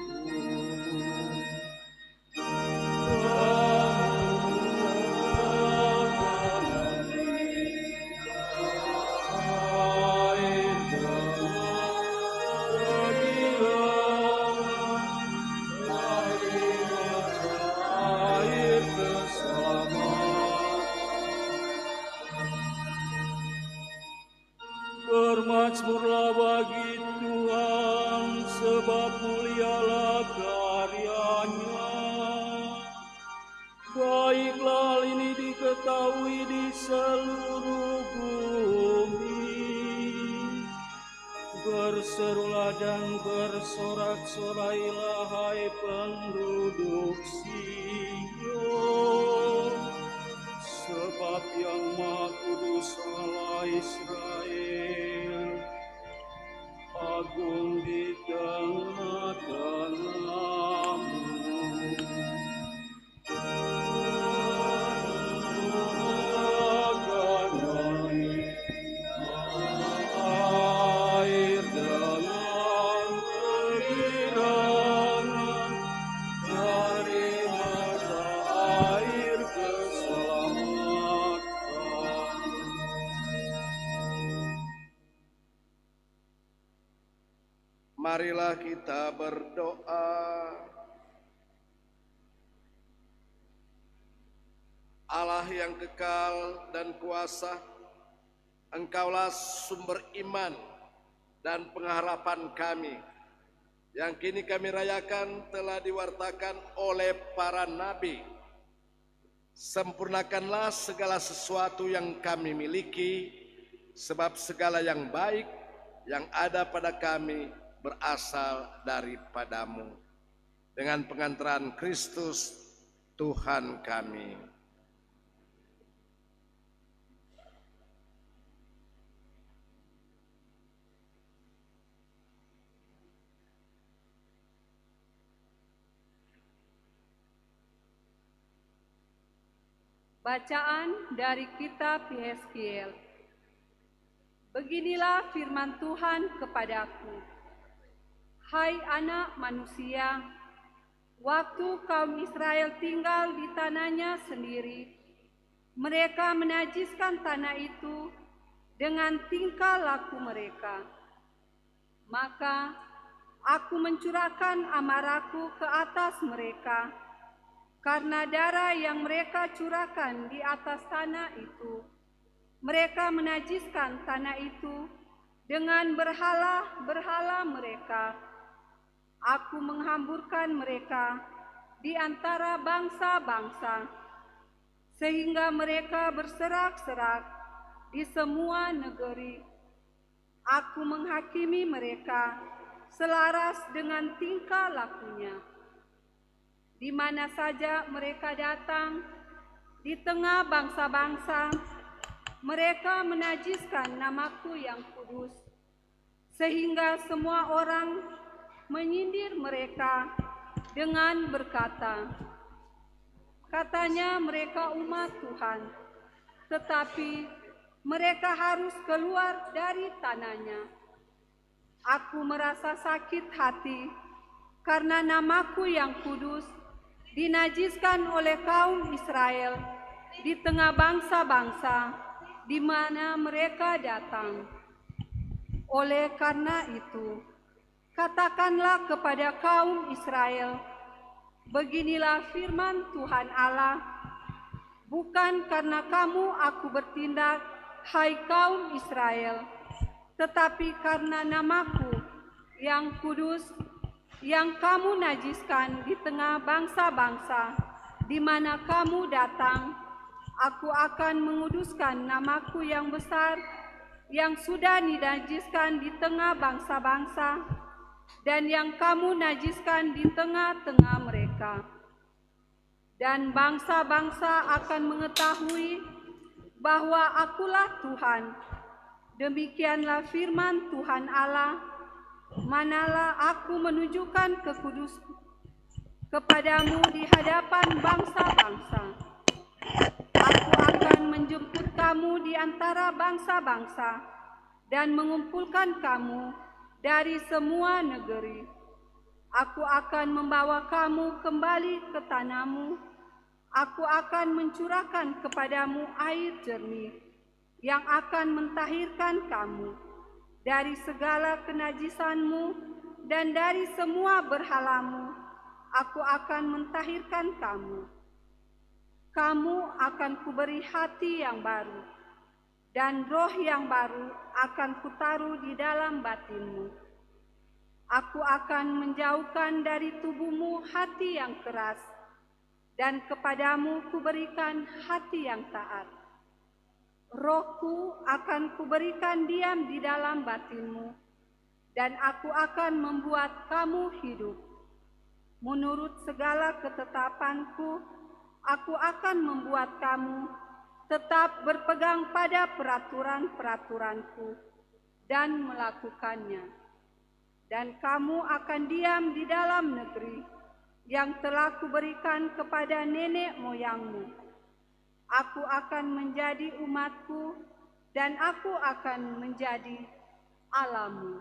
F: Bermazmurlah bagi Tuhan, sebab mulialah karyanya. Baiklah ini diketahui di seluruh bumi. Berserulah dan bersorak-sorailah, hai penduduk Sion, sebab yang Maha Kudus Allah Israel agung di tengah-tengahmu. Air dengan kegirangan dari mata air keselamatan.
B: Marilah kita berdoa. Allah yang kekal dan kuasa, Engkaulah sumber iman dan pengharapan kami, yang kini kami rayakan telah diwartakan oleh para nabi. Sempurnakanlah segala sesuatu yang kami miliki, sebab segala yang baik yang ada pada kami berasal daripadamu. Dengan pengantaran Kristus Tuhan kami.
E: Bacaan dari kitab Yeskiel. Beginilah firman Tuhan kepadaku. Hai anak manusia, waktu kaum Israel tinggal di tanahnya sendiri, mereka menajiskan tanah itu dengan tingkah laku mereka. Maka aku mencurahkan amarahku ke atas mereka, karena darah yang mereka curahkan di atas tanah itu. Mereka menajiskan tanah itu dengan berhala-berhala mereka. Aku menghamburkan mereka di antara bangsa-bangsa, sehingga mereka berserak-serak di semua negeri. Aku menghakimi mereka selaras dengan tingkah lakunya. Di mana saja mereka datang, di tengah bangsa-bangsa, mereka menajiskan namaku yang kudus, sehingga semua orang menyindir mereka dengan berkata, katanya mereka umat Tuhan, tetapi mereka harus keluar dari tanahnya. Aku merasa sakit hati karena namaku yang kudus dinajiskan oleh kaum Israel di tengah bangsa-bangsa di mana mereka datang. Oleh karena itu, katakanlah kepada kaum Israel, beginilah firman Tuhan Allah, bukan karena kamu aku bertindak, hai kaum Israel, tetapi karena namaku yang kudus, yang kamu najiskan di tengah bangsa-bangsa di mana kamu datang. Aku akan menguduskan namaku yang besar yang sudah dinajiskan di tengah bangsa-bangsa dan yang kamu najiskan di tengah-tengah mereka. Dan bangsa-bangsa akan mengetahui bahwa akulah Tuhan. Demikianlah firman Tuhan Allah, manalah aku menunjukkan kepadamu di hadapan bangsa-bangsa. Aku akan menjemput kamu di antara bangsa-bangsa dan mengumpulkan kamu dari semua negeri. Aku akan membawa kamu kembali ke tanahmu. Aku akan mencurahkan kepadamu air jernih yang akan mentahirkan kamu dari segala kenajisanmu dan dari semua berhalamu. Aku akan mentahirkan kamu. Kamu akan kuberi hati yang baru, dan roh yang baru akan kutaruh di dalam batinmu. Aku akan menjauhkan dari tubuhmu hati yang keras, dan kepadamu kuberikan hati yang taat. Rohku akan kuberikan diam di dalam batinmu, dan aku akan membuat kamu hidup. Menurut segala ketetapanku, aku akan membuat kamu tetap berpegang pada peraturan-peraturanku dan melakukannya. Dan kamu akan diam di dalam negeri yang telah kuberikan kepada nenek moyangmu. Aku akan menjadi umatku dan aku akan menjadi Allahmu.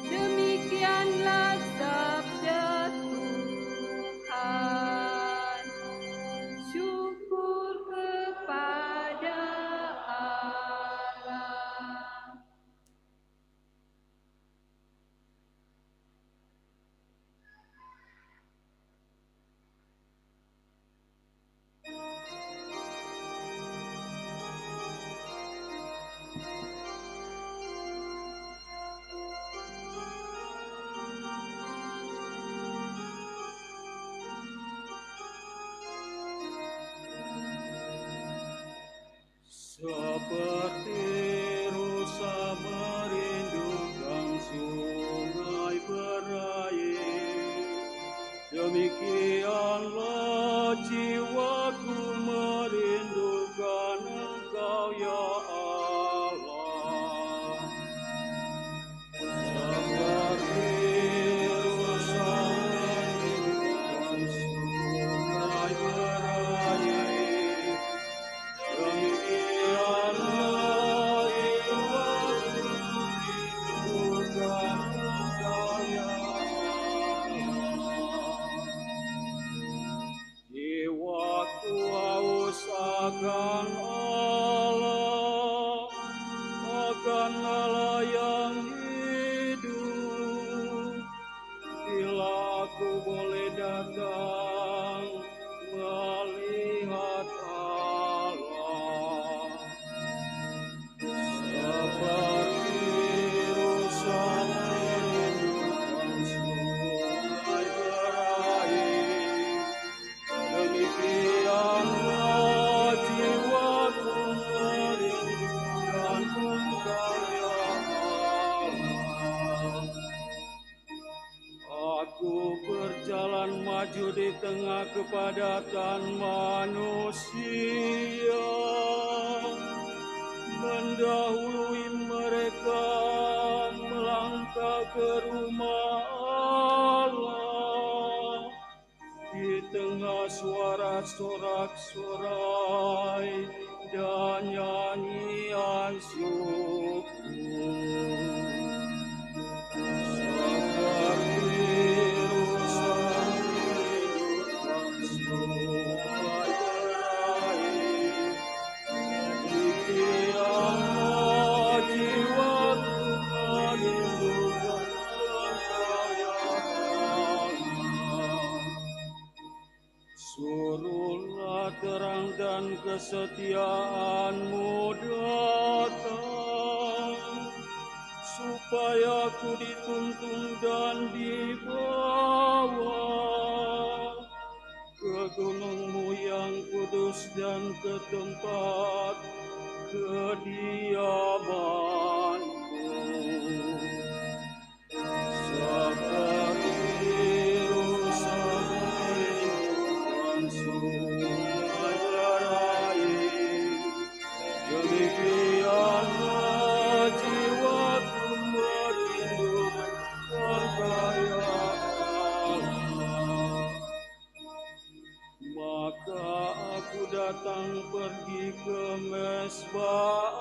D: Demikianlah sabda Tuhan. Syukur kepada Allah.
F: Seperti rusa merindukan sungai berair, demikianlah jiwaku merindukan Engkau ya Allah. Seperti rusa merindukan sungai berair, demikianlah jiwaku merindukan Engkau ya Allah. Jiwaku haus akan Allah, akan Allah yang hidup. Bila aku boleh datang melihat Allah. Seperti rusa merindukan sungai berair, demikianlah jiwaku merindukan Engkau ya Allah. Aku berjalan maju di tengah kepadatan manusia, mendahului mereka melangkah ke rumah Allah. Di tengah suara sorak-sorai dan nyanyian syukur. Seperti rusa merindukan sungai berair, demikianlah jiwaku merindukan Engkau ya Allah. Suruhlah terang dan kesetiaan-Mu datang, supaya ku dituntun dan dibawa ke gunung-Mu yang kudus dan ke tempat kediaman-Mu. Seperti rusa merindukan sungai berair, demikianlah jiwaku merindukan Karya Allah. Maka aku datang pergi ke mezbah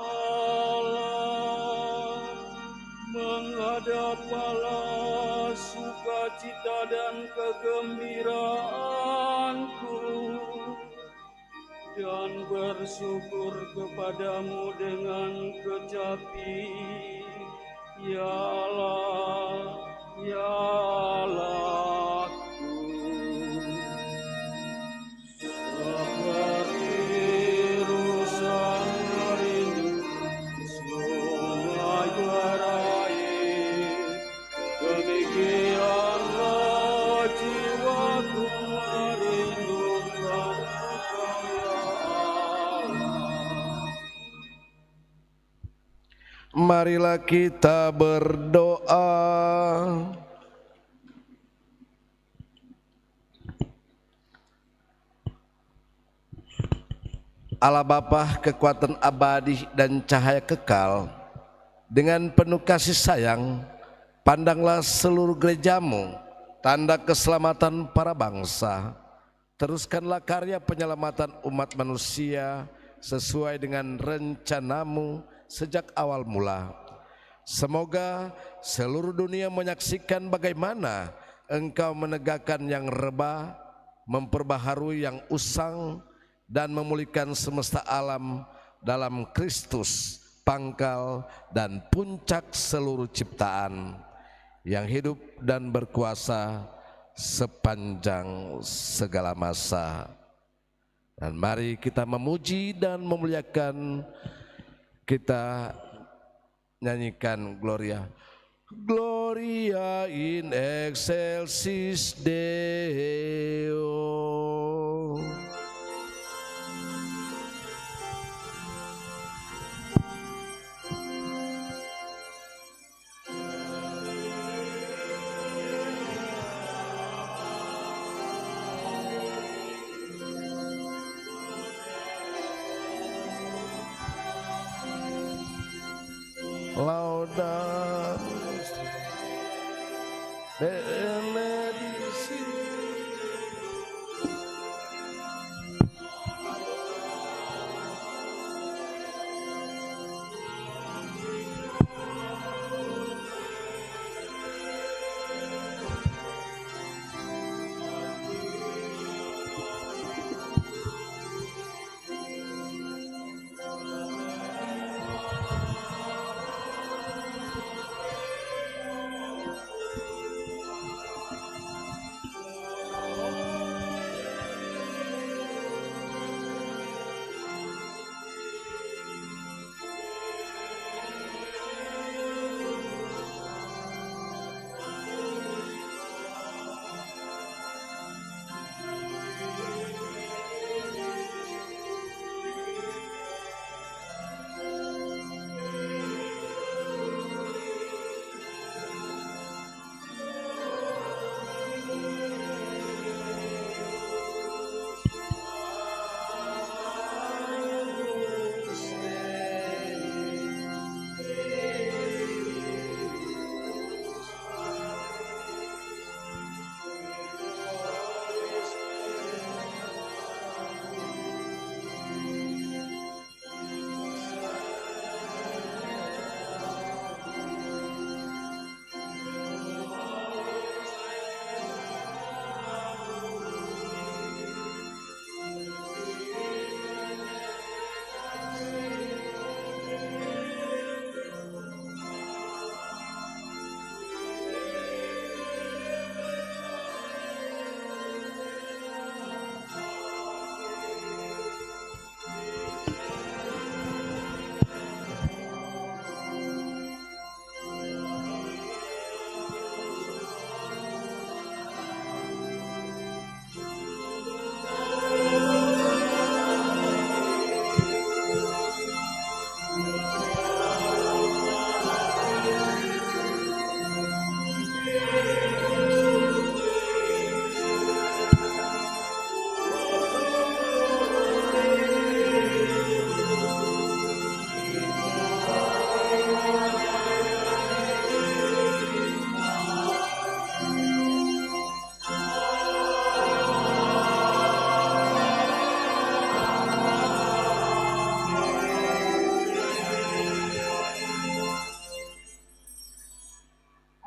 F: Allah, menghadap Allah sukacita dan kegembiraanku, dan bersyukur kepadamu dengan kecapi, ya Allah, ya Allahku. Seperti rusa merindukan sungai berair, demikianlah jiwaku merindukan Karya Allah.
A: Marilah kita berdoa. Allah Bapa, kekuatan abadi dan cahaya kekal, dengan penuh kasih sayang, pandanglah seluruh gereja-Mu, tanda keselamatan para bangsa. Teruskanlah karya penyelamatan umat manusia sesuai dengan rencana-Mu sejak awal mula. Semoga seluruh dunia menyaksikan bagaimana Engkau menegakkan yang rebah, memperbaharui yang usang, dan memulihkan semesta alam dalam Kristus, pangkal dan puncak seluruh ciptaan, yang hidup dan berkuasa sepanjang segala masa. Dan mari kita memuji dan memuliakan, kita nyanyikan Gloria. Gloria in excelsis Deo. Laudamus benedicti.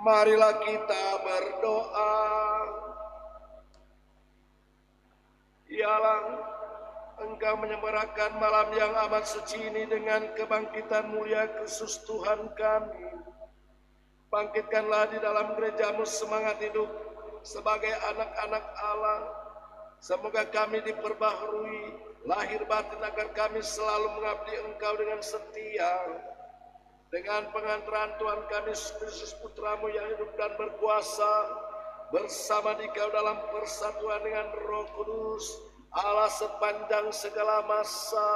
B: Marilah kita berdoa. Ya Allah, Engkau menyemarakan malam yang amat suci ini dengan kebangkitan mulia Kristus Tuhan kami. Bangkitkanlah di dalam gerejamu semangat hidup sebagai anak-anak Allah. Semoga kami diperbaharui lahir batin agar kami selalu mengabdi Engkau dengan setia. Dengan pengantaran Tuhan kami Kristus Putramu yang hidup dan berkuasa bersama Dikau dalam persatuan dengan Roh Kudus Allah sepanjang segala masa.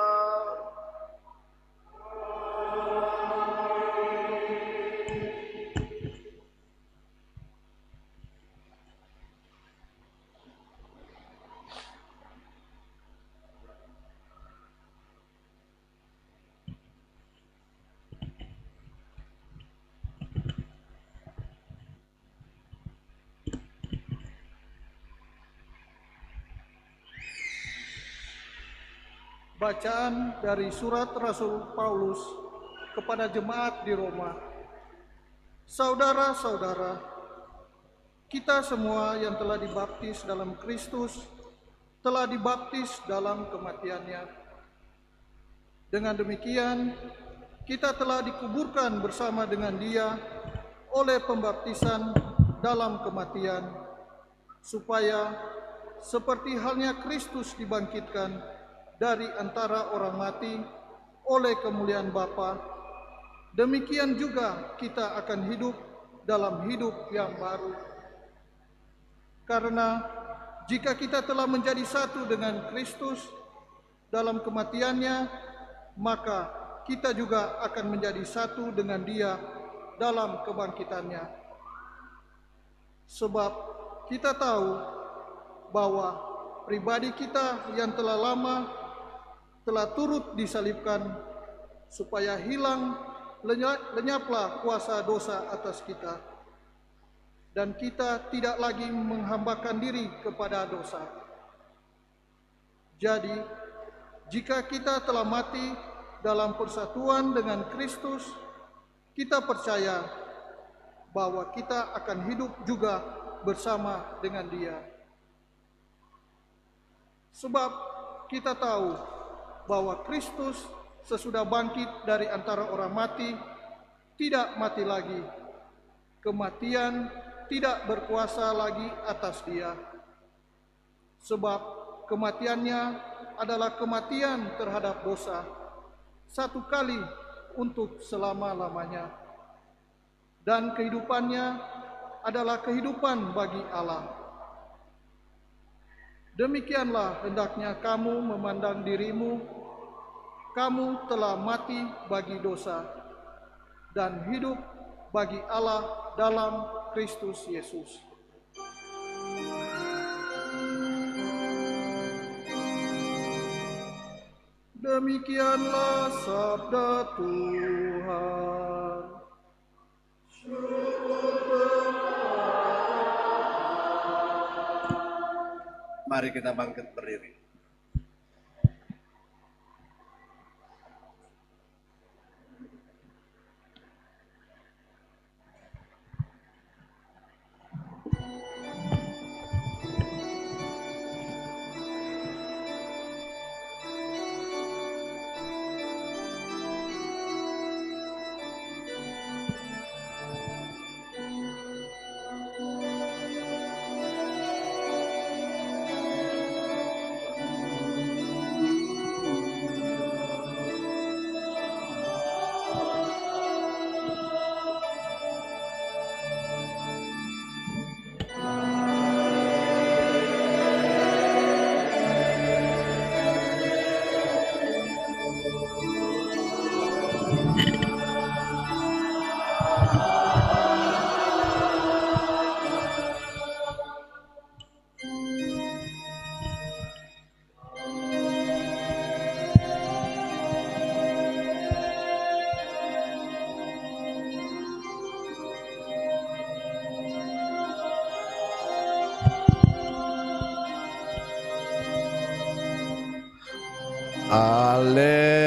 C: Bacaan dari surat Rasul Paulus kepada jemaat di Roma. Saudara-saudara, kita semua yang telah dibaptis dalam Kristus telah dibaptis dalam kematiannya. Dengan demikian, kita telah dikuburkan bersama dengan Dia oleh pembaptisan dalam kematian, supaya seperti halnya Kristus dibangkitkan dari antara orang mati oleh kemuliaan Bapa, demikian juga kita akan hidup dalam hidup yang baru. Karena jika kita telah menjadi satu dengan Kristus dalam kematiannya, maka kita juga akan menjadi satu dengan Dia dalam kebangkitannya. Sebab kita tahu bahwa pribadi kita yang telah lama telah turut disalibkan, supaya hilang lenyaplah kuasa dosa atas kita, dan kita tidak lagi menghambakan diri kepada dosa. Jadi, jika kita telah mati dalam persatuan dengan Kristus, kita percaya bahwa kita akan hidup juga bersama dengan Dia. Sebab kita tahu bahwa Kristus sesudah bangkit dari antara orang mati, tidak mati lagi. Kematian tidak berkuasa lagi atas Dia. Sebab kematiannya adalah kematian terhadap dosa, satu kali untuk selama-lamanya. Dan kehidupannya adalah kehidupan bagi Allah. Demikianlah hendaknya kamu memandang dirimu. Kamu telah mati bagi dosa dan hidup bagi Allah dalam Kristus Yesus. Demikianlah sabda Tuhan.
B: Mari kita bangkit berdiri.
A: Haleluya.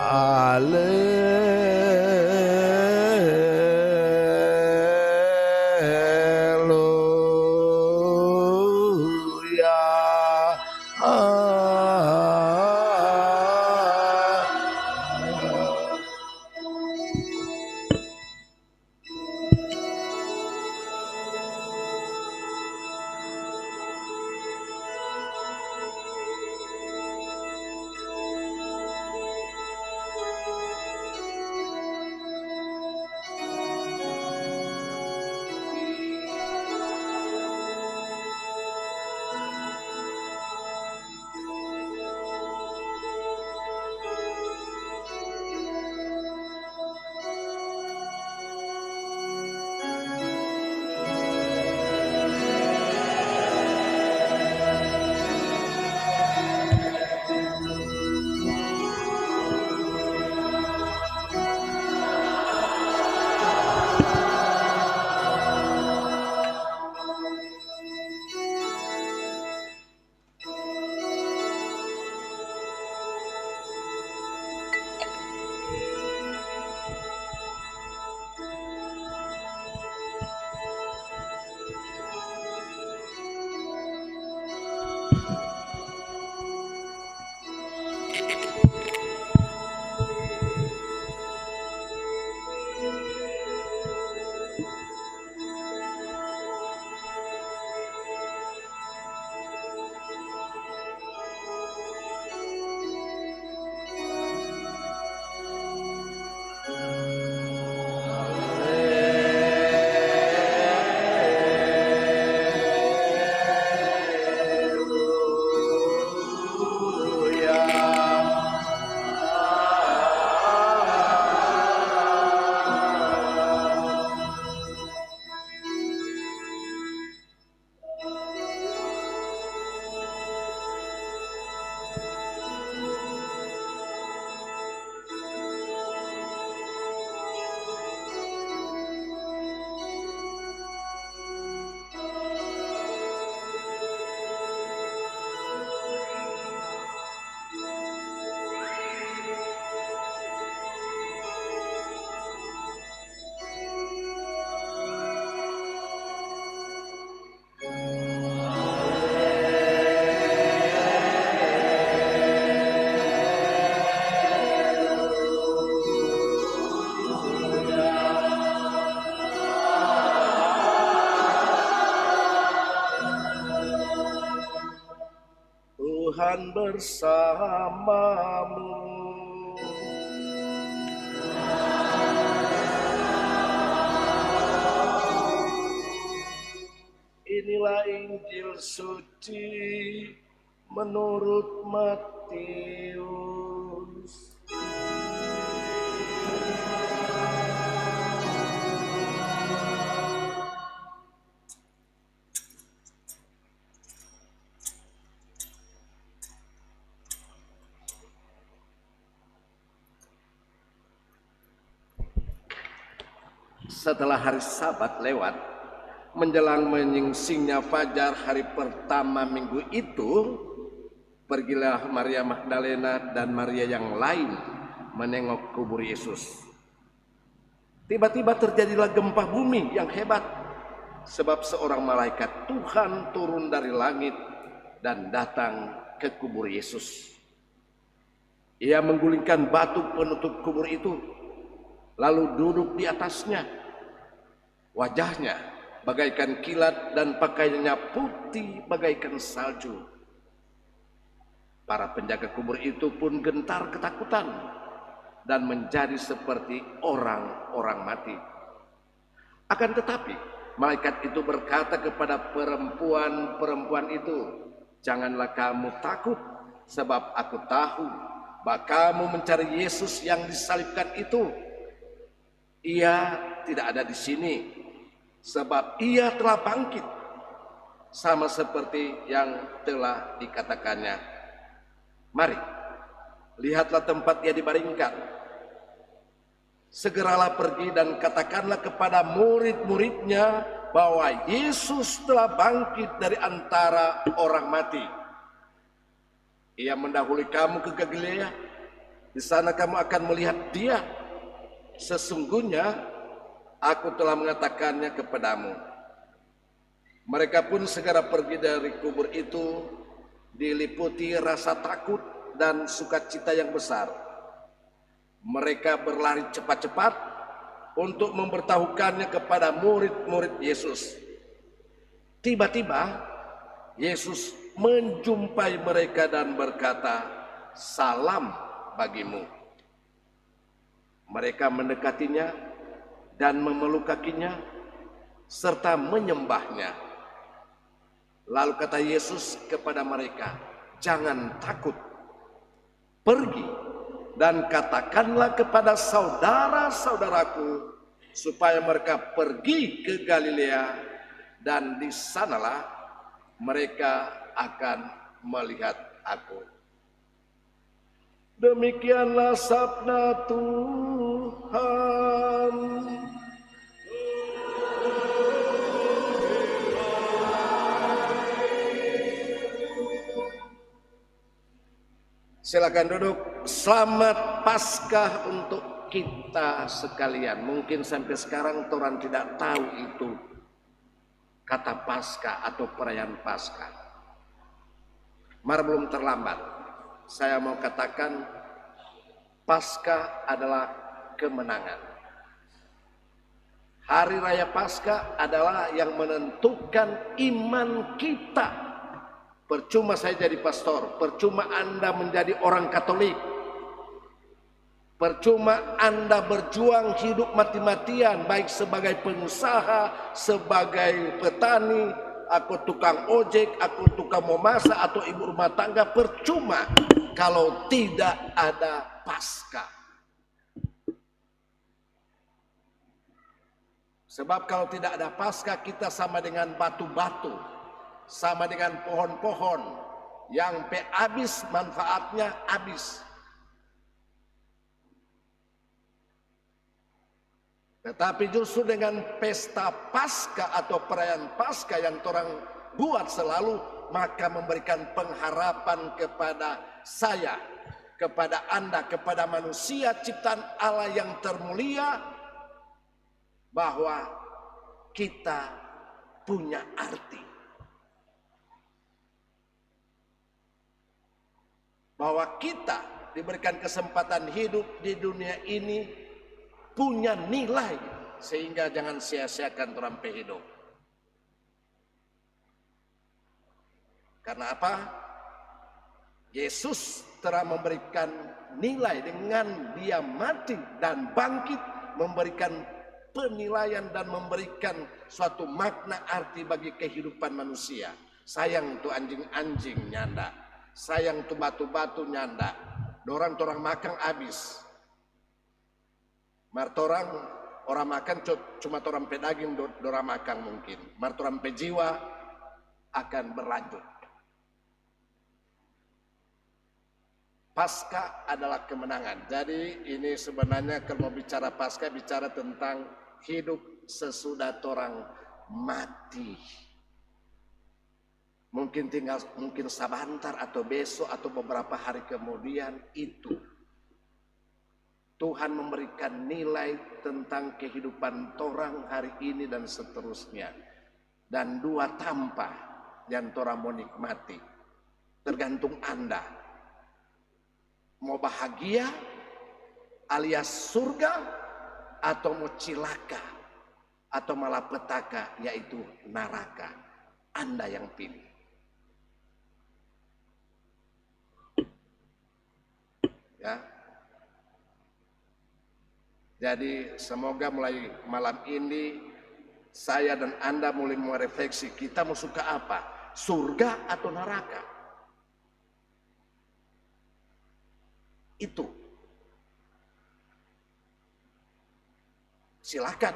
A: Haleluya. Tuhan bersamamu. Inilah Injil suci menurut Matius.
B: Setelah hari Sabat lewat, menjelang menyingsingnya fajar hari pertama minggu itu, pergilah Maria Magdalena dan Maria yang lain menengok kubur Yesus. Tiba-tiba terjadilah gempa bumi yang hebat, sebab seorang malaikat Tuhan turun dari langit dan datang ke kubur Yesus. Ia menggulingkan batu penutup kubur itu, lalu duduk di atasnya. Wajahnya bagaikan kilat dan pakaiannya putih bagaikan salju. Para penjaga kubur itu pun gentar ketakutan dan menjadi seperti orang-orang mati. Akan tetapi malaikat itu berkata kepada perempuan-perempuan itu, "Janganlah kamu takut, sebab aku tahu bahwa kamu mencari Yesus yang disalibkan itu. Ia tidak ada di sini, sebab ia telah bangkit, sama seperti yang telah dikatakannya. Mari, lihatlah tempat ia dibaringkan. Segeralah pergi dan katakanlah kepada murid-muridnya bahwa Yesus telah bangkit dari antara orang mati. Ia mendahului kamu ke Galilea. Di sana kamu akan melihat Dia. Sesungguhnya aku telah mengatakannya kepadamu. Mereka pun segera pergi dari kubur itu, diliputi rasa takut dan sukacita yang besar. Mereka berlari cepat-cepat untuk memberitahukannya kepada murid-murid Yesus. Tiba-tiba Yesus menjumpai mereka dan berkata, "Salam bagimu." Mereka mendekatinya dan memeluk kakinya serta menyembahnya. Lalu kata Yesus kepada mereka, "Jangan takut. Pergi dan katakanlah kepada saudara-saudaraku supaya mereka pergi ke Galilea, dan di sanalah mereka akan melihat aku." Demikianlah sabda Tuhan. Silakan duduk. Selamat Paskah untuk kita sekalian. Mungkin sampai sekarang orang tidak tahu itu kata Paskah atau perayaan Paskah. Mari belum terlambat. Saya mau katakan Paskah adalah kemenangan. Hari Raya Paskah adalah yang menentukan iman kita. Percuma saya jadi pastor, percuma Anda menjadi orang Katolik, percuma Anda berjuang hidup mati-matian, baik sebagai pengusaha, sebagai petani, aku tukang ojek, aku tukang memasak, atau ibu rumah tangga. Percuma kalau tidak ada Paskah. Sebab kalau tidak ada Paskah, kita sama dengan batu-batu, sama dengan pohon-pohon yang habis, manfaatnya habis. Tetapi justru dengan pesta Paskah atau perayaan Paskah yang orang buat selalu, maka memberikan pengharapan kepada saya, kepada Anda, kepada manusia ciptaan Allah yang termulia, bahwa kita punya arti. Bahwa kita diberikan kesempatan hidup di dunia ini punya nilai, sehingga jangan sia-siakan orang hidup. Karena apa? Yesus telah memberikan nilai dengan Dia mati dan bangkit, memberikan penilaian dan memberikan suatu makna arti bagi kehidupan manusia. Sayang tuh anjing-anjing nyanda, sayang tuh batu-batu nyanda, dorang makan habis. Martorang orang makan cuma orang pedaging dorang makan mungkin. Martorang pejiwa akan berlanjut. Paskah adalah kemenangan. Jadi ini sebenarnya kalau mau bicara Paskah, bicara tentang hidup sesudah orang mati. Mungkin sebentar atau besok atau beberapa hari kemudian itu Tuhan memberikan nilai tentang kehidupan orang hari ini dan seterusnya. Dan dua tanpa yang orang mau nikmati. Tergantung Anda. Mau bahagia alias surga, atau mau cilaka atau malapetaka yaitu neraka. Anda yang pilih. Ya. Jadi semoga mulai malam ini saya dan Anda mulai merefleksi, kita mau suka apa? Surga atau neraka? Itu. Silakan.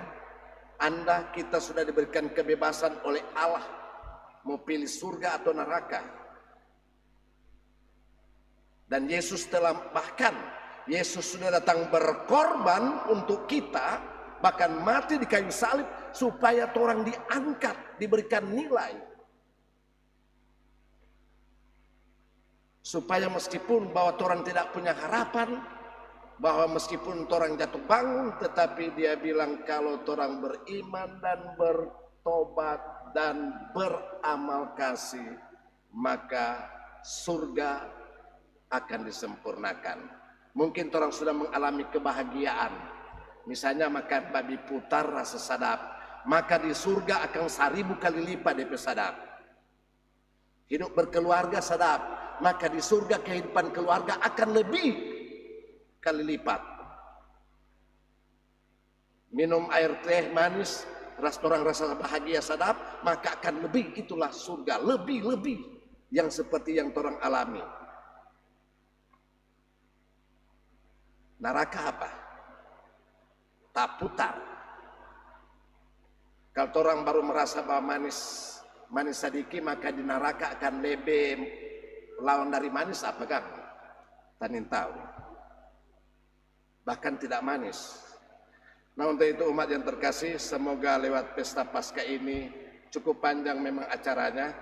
B: Anda, kita sudah diberikan kebebasan oleh Allah mau pilih surga atau neraka. Dan Yesus Yesus sudah datang berkorban untuk kita, bahkan mati di kayu salib supaya orang diangkat, diberikan nilai. Supaya meskipun bahwa orang tidak punya harapan, bahwa meskipun orang jatuh bangun, tetapi dia bilang kalau orang beriman dan bertobat dan beramal kasih, maka surga akan disempurnakan. Mungkin orang sudah mengalami kebahagiaan, misalnya makan babi putar rasa sadap, maka di surga akan 1000 kali lipat DP sadap. Hidup berkeluarga sadap, maka di surga kehidupan keluarga akan lebih kali lipat. Minum air teh manis, orang rasa bahagia sadap, maka akan lebih, itulah surga, lebih yang seperti yang orang alami. Neraka apa? Tak putar. Kalau orang baru merasa bahwa manis sadiki, maka di neraka akan lebih lawan dari manis apa kan? Tanin tahu. Bahkan tidak manis. Nah, untuk itu umat yang terkasih, semoga lewat pesta Paskah ini cukup panjang memang acaranya,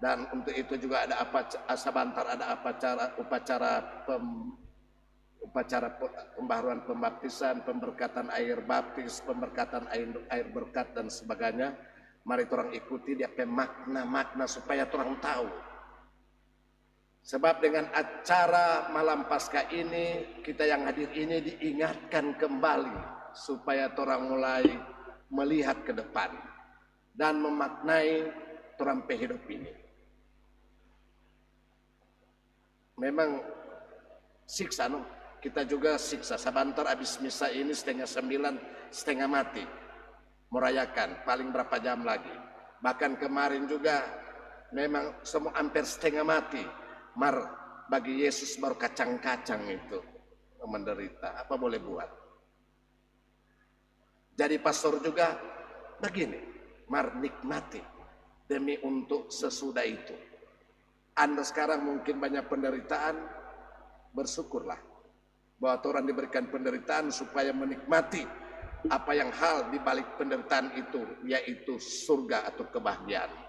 B: dan untuk itu juga ada sebentar ada upacara pembaharuan pembaptisan, pemberkatan air baptis, pemberkatan air berkat dan sebagainya. Mari orang ikuti dia makna-makna supaya orang tahu. Sebab dengan acara malam Paskah ini, kita yang hadir ini diingatkan kembali supaya orang mulai melihat ke depan dan memaknai orang hidup ini. Memang siksa, no? Kita juga siksa. Sebentar habis misa ini 8:30, setengah mati. Merayakan, paling berapa jam lagi. Bahkan kemarin juga memang semua hampir setengah mati. Bagi Yesus baru kacang-kacang itu menderita. Apa boleh buat? Jadi pastor juga begini, nikmati demi untuk sesudah itu. Anda sekarang mungkin banyak penderitaan, bersyukurlah bahwa Tuhan diberikan penderitaan supaya menikmati apa yang hal di balik penderitaan itu, yaitu surga atau kebahagiaan.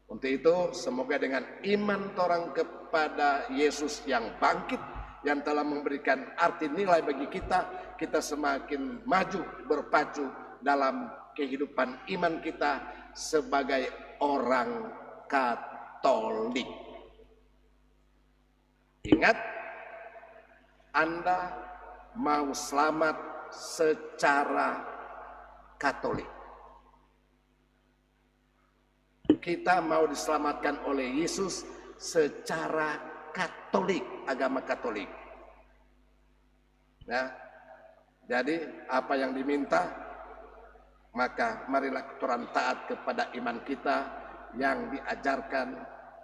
B: Untuk itu semoga dengan iman orang kepada Yesus yang bangkit, yang telah memberikan arti nilai bagi kita, kita semakin maju berpacu dalam kehidupan iman kita sebagai orang Katolik. Ingat, Anda mau selamat secara Katolik. Kita mau diselamatkan oleh Yesus secara Katolik, agama Katolik. Nah, jadi apa yang diminta, maka marilah kita taat kepada iman kita yang diajarkan,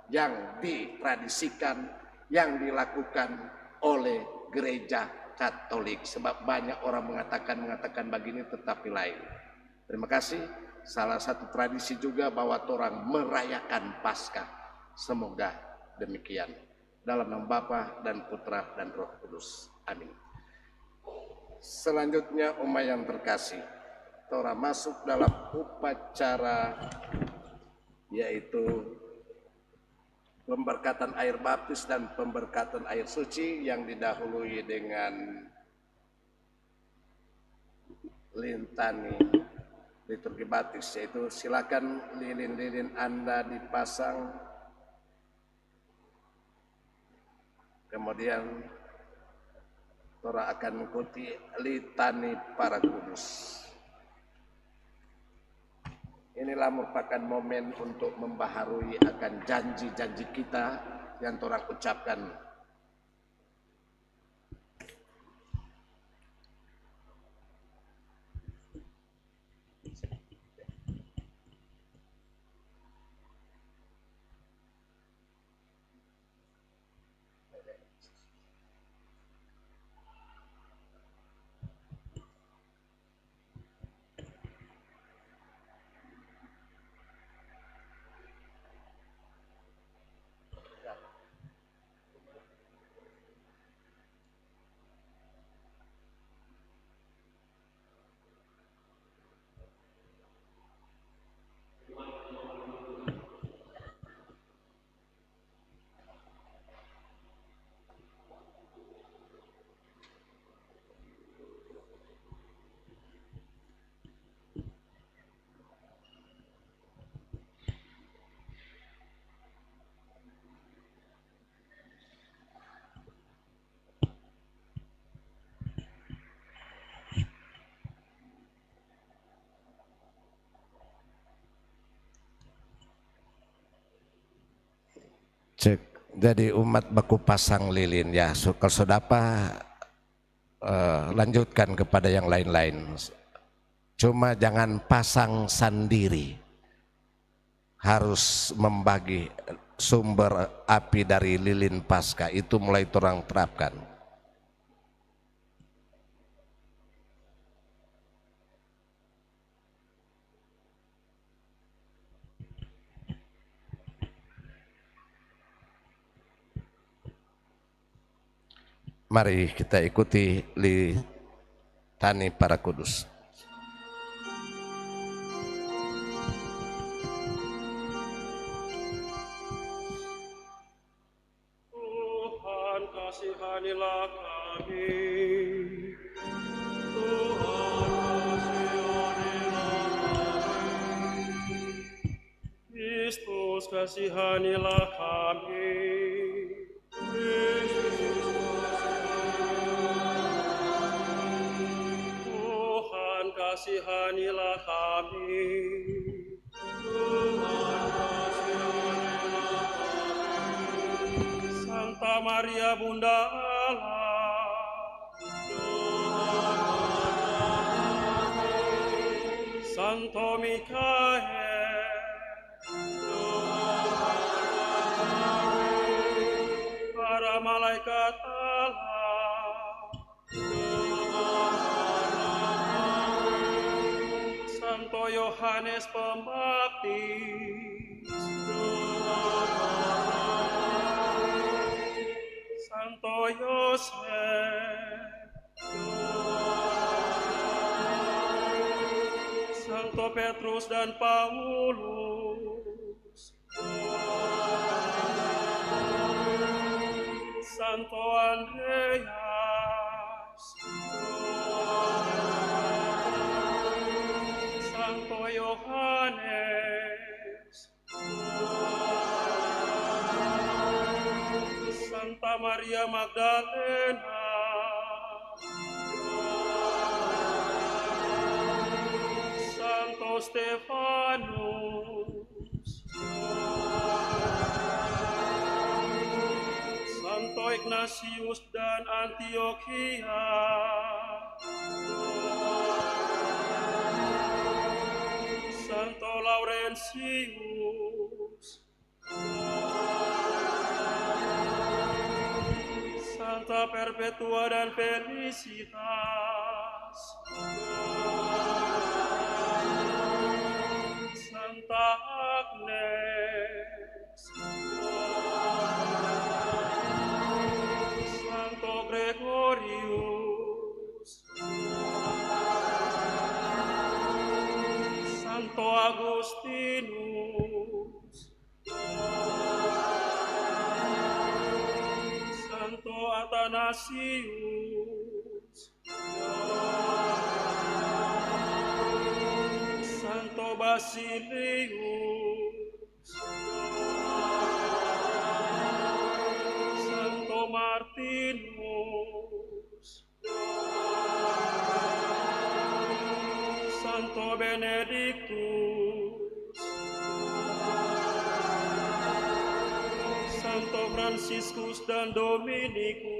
B: yang ditradisikan, yang dilakukan oleh gereja Katolik. Sebab banyak orang mengatakan begini tetapi lain. Terima kasih. Salah satu tradisi juga bahwa orang merayakan Paskah. Semoga demikian. Dalam nama Bapa dan Putra dan Roh Kudus. Amin. Selanjutnya umat yang terkasih, orang masuk dalam upacara yaitu pemberkatan air baptis dan pemberkatan air suci yang didahului dengan lintani liturgi baptis, yaitu silakan lilin-lilin Anda dipasang, kemudian Tora akan mengikuti litani para kudus. Inilah merupakan momen untuk membaharui akan janji-janji kita yang Tora ucapkan.
A: Jadi umat baku pasang lilin ya. Kalau sudah apa lanjutkan kepada yang lain-lain. Cuma jangan pasang sendiri. Harus membagi sumber api dari lilin Paskah itu mulai orang terapkan. Mari kita ikuti litani para kudus.
F: Tuhan kasihanilah kami. Tuhan kasihanilah kami. Kristus kasihanilah kami. Tuhan kasihanilah kami. Santa Maria Bunda Allah, Santo Mikael, para malaikat Allah, Santo Yohanes Pembaptis, Santo Yosef, Santo Petrus dan Paulus, Santo Andreas, Santo Yohanes, Santa Maria Magdalena, Santo Stefanus, Santo Ignatius dan Antioquia, Santo Laurentius, Santa Perpetua dan Felicitas, Santa Agnes, Santo Gregorius, Santo Agustinus, Santo Athanasius, Santo Basilius, Santo Martinus, Santo Benedictus, Santo Franciscus dan Dominikus,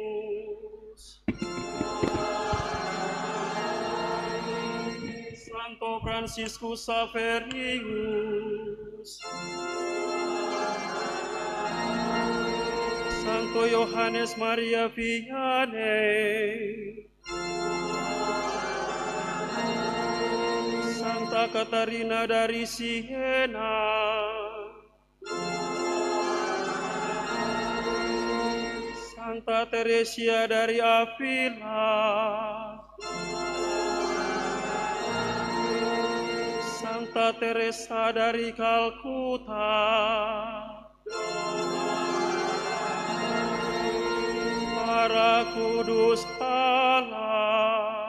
F: Santo Franciscus Saverius, Santo Yohanes Maria Vianney, Santa Katarina dari Siena, Santa Teresia dari Avila, Santa Teresa dari Kalkuta, para kudus Allah,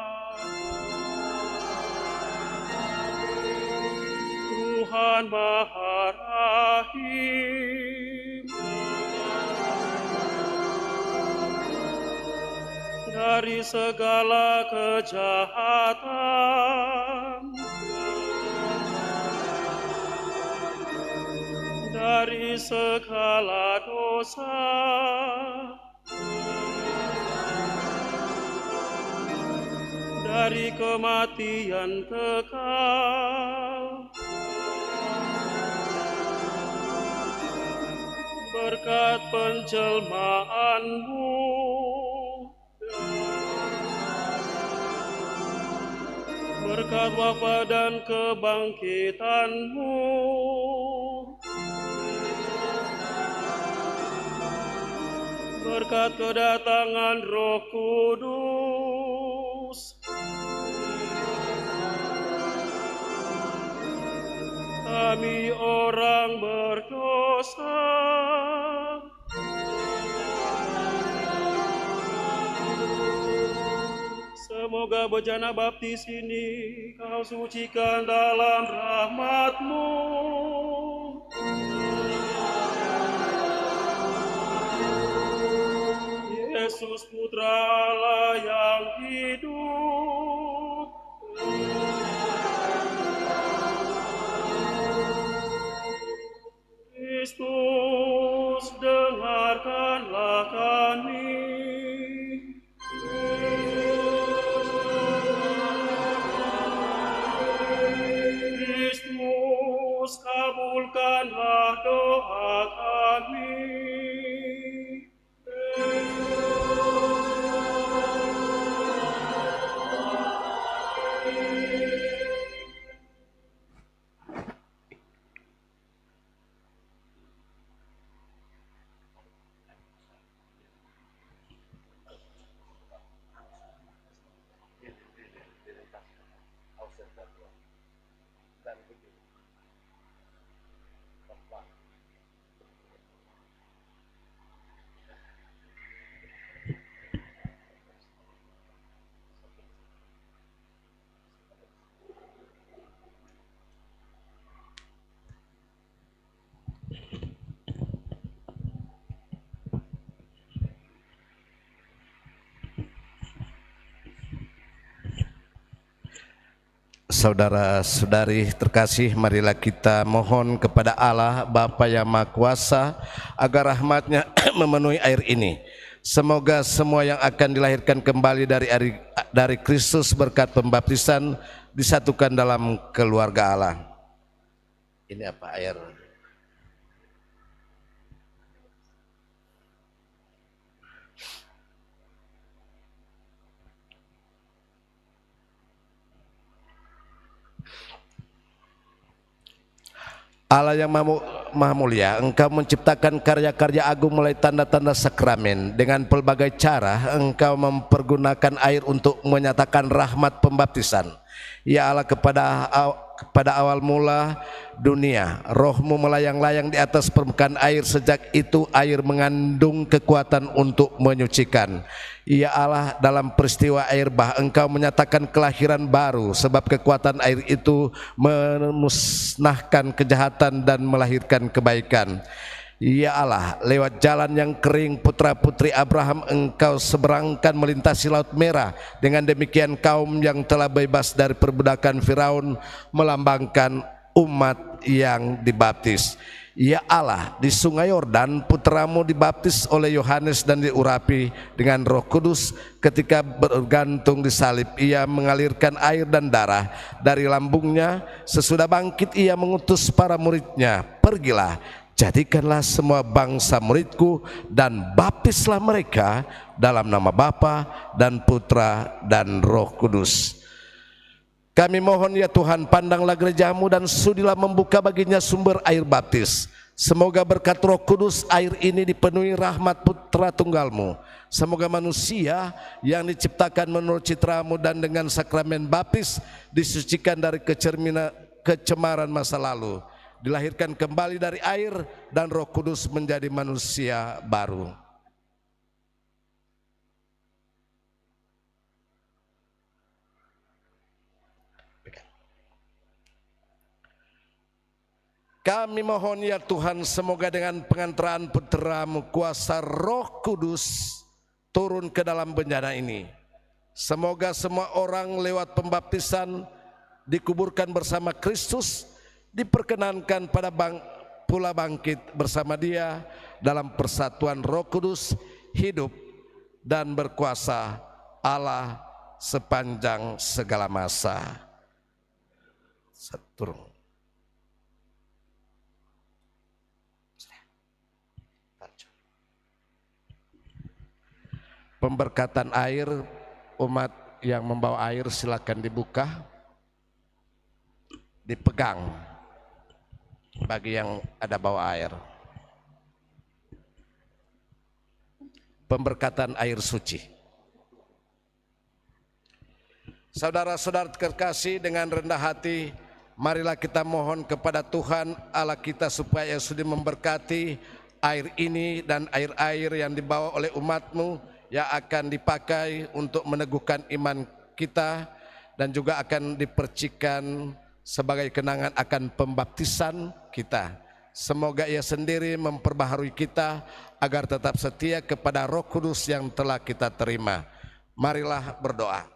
F: Tuhan Maha Rahim, dari segala kejahatan, dari segala dosa, dosa. Dari kematian kekal, berkat penjelmaan-Mu, berkat wafat dan kebangkitan-Mu, berkat kedatangan Roh Kudus, kami orang berdosa semoga bejana baptis ini Kau sucikan dalam rahmat-Mu. Yesus Putra Allah yang hidup, Kristus, dengarkanlah kami. Kristus, kabulkanlah doa kami.
A: Saudara-saudari terkasih, marilah kita mohon kepada Allah Bapa yang Maha Kuasa agar rahmat-Nya memenuhi air ini. Semoga semua yang akan dilahirkan kembali dari Kristus berkat pembaptisan disatukan dalam keluarga Allah. Ini apa air? Allah yang maha mulia, Engkau menciptakan karya-karya agung mulai tanda-tanda sakramen. Dengan pelbagai cara Engkau mempergunakan air untuk menyatakan rahmat pembaptisan. Ya Allah, kepada awal mula dunia, Roh-Mu melayang-layang di atas permukaan air. Sejak itu air mengandung kekuatan untuk menyucikan. Ya Allah, dalam peristiwa air bah Engkau menyatakan kelahiran baru, sebab kekuatan air itu memusnahkan kejahatan dan melahirkan kebaikan. Ya Allah, lewat jalan yang kering putra-putri Abraham Engkau seberangkan melintasi Laut Merah. Dengan demikian kaum yang telah bebas dari perbudakan Firaun melambangkan umat yang dibaptis. Ya Allah, di Sungai Yordan putramu dibaptis oleh Yohanes dan diurapi dengan Roh Kudus. Ketika bergantung di salib, ia mengalirkan air dan darah dari lambungnya. Sesudah bangkit ia mengutus para muridnya, pergilah, jadikanlah semua bangsa muridku dan baptislah mereka dalam nama Bapa dan Putra dan Roh Kudus. Kami mohon ya Tuhan, pandanglah gereja-Mu dan sudilah membuka baginya sumber air baptis. Semoga berkat Roh Kudus air ini dipenuhi rahmat Putra Tunggal-Mu. Semoga manusia yang diciptakan menurut citra-Mu dan dengan sakramen baptis disucikan dari kecemaran masa lalu, dilahirkan kembali dari air dan Roh Kudus menjadi manusia baru. Kami mohon ya Tuhan, semoga dengan pengantaran Putra-Mu kuasa Roh Kudus turun ke dalam bencana ini. Semoga semua orang lewat pembaptisan dikuburkan bersama Kristus, diperkenankan pula bangkit bersama Dia dalam persatuan Roh Kudus, hidup dan berkuasa Allah sepanjang segala masa. Turun. Pemberkatan air, umat yang membawa air silakan dibuka, dipegang bagi yang ada bawa air. Pemberkatan air suci. Saudara-saudara terkasih, dengan rendah hati marilah kita mohon kepada Tuhan Allah kita supaya sudi memberkati air ini dan air-air yang dibawa oleh umat-Mu yang akan dipakai untuk meneguhkan iman kita dan juga akan dipercikan sebagai kenangan akan pembaptisan kita. Semoga Ia sendiri memperbaharui kita agar tetap setia kepada Roh Kudus yang telah kita terima. Marilah berdoa.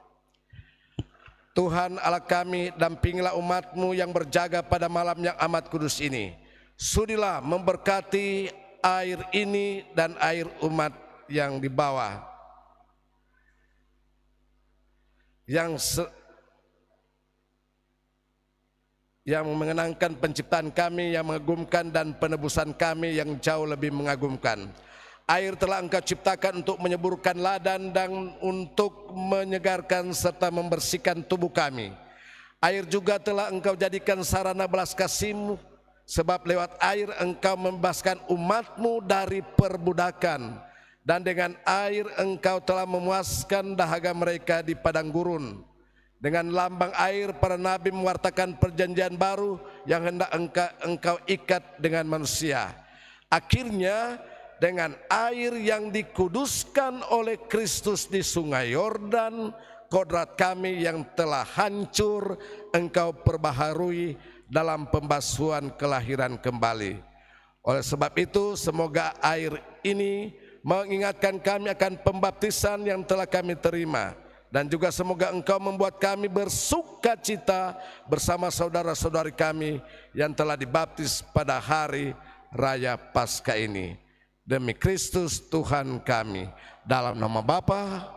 A: Tuhan Allah kami, dampingilah umat-Mu yang berjaga pada malam yang amat kudus ini. Sudilah memberkati air ini dan air umat yang dibawa, yang mengenangkan penciptaan kami yang mengagumkan dan penebusan kami yang jauh lebih mengagumkan. Air telah Engkau ciptakan untuk menyuburkan ladan dan untuk menyegarkan serta membersihkan tubuh kami. Air juga telah Engkau jadikan sarana belas kasih-Mu, sebab lewat air Engkau membebaskan umat-Mu dari perbudakan, dan dengan air Engkau telah memuaskan dahaga mereka di padang gurun. Dengan lambang air para nabi mewartakan perjanjian baru yang hendak Engkau ikat dengan manusia. Akhirnya dengan air yang dikuduskan oleh Kristus di sungai Yordan, kodrat kami yang telah hancur Engkau perbaharui dalam pembasuhan kelahiran kembali. Oleh sebab itu, semoga air ini mengingatkan kami akan pembaptisan yang telah kami terima, dan juga semoga Engkau membuat kami bersuka cita bersama saudara-saudari kami yang telah dibaptis pada hari raya Paskah ini. Demi Kristus Tuhan kami, dalam nama Bapa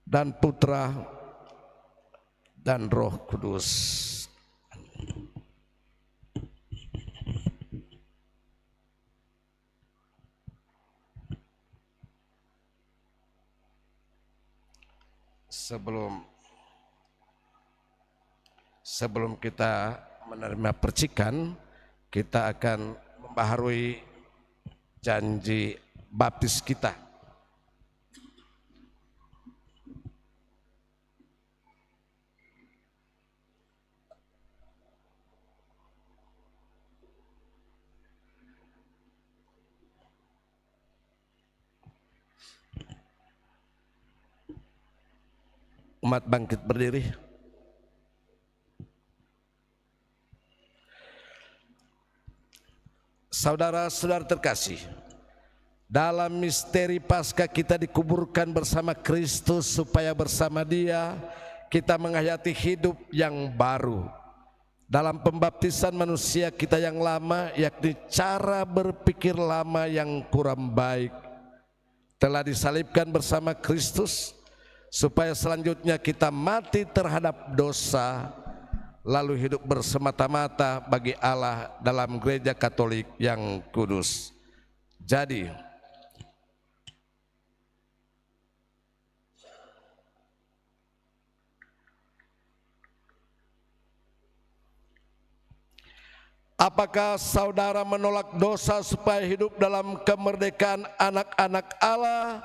A: dan Putra dan Roh Kudus. Sebelum kita menerima percikan, kita akan membaharui janji baptis kita. Umat bangkit berdiri. Saudara-saudara terkasih, dalam misteri Paskah kita dikuburkan bersama Kristus supaya bersama Dia kita menghayati hidup yang baru. Dalam pembaptisan manusia kita yang lama, yakni cara berpikir lama yang kurang baik, telah disalibkan bersama Kristus supaya selanjutnya kita mati terhadap dosa, lalu hidup bersemata-mata bagi Allah dalam gereja Katolik yang kudus. Jadi, apakah saudara menolak dosa supaya hidup dalam kemerdekaan anak-anak Allah?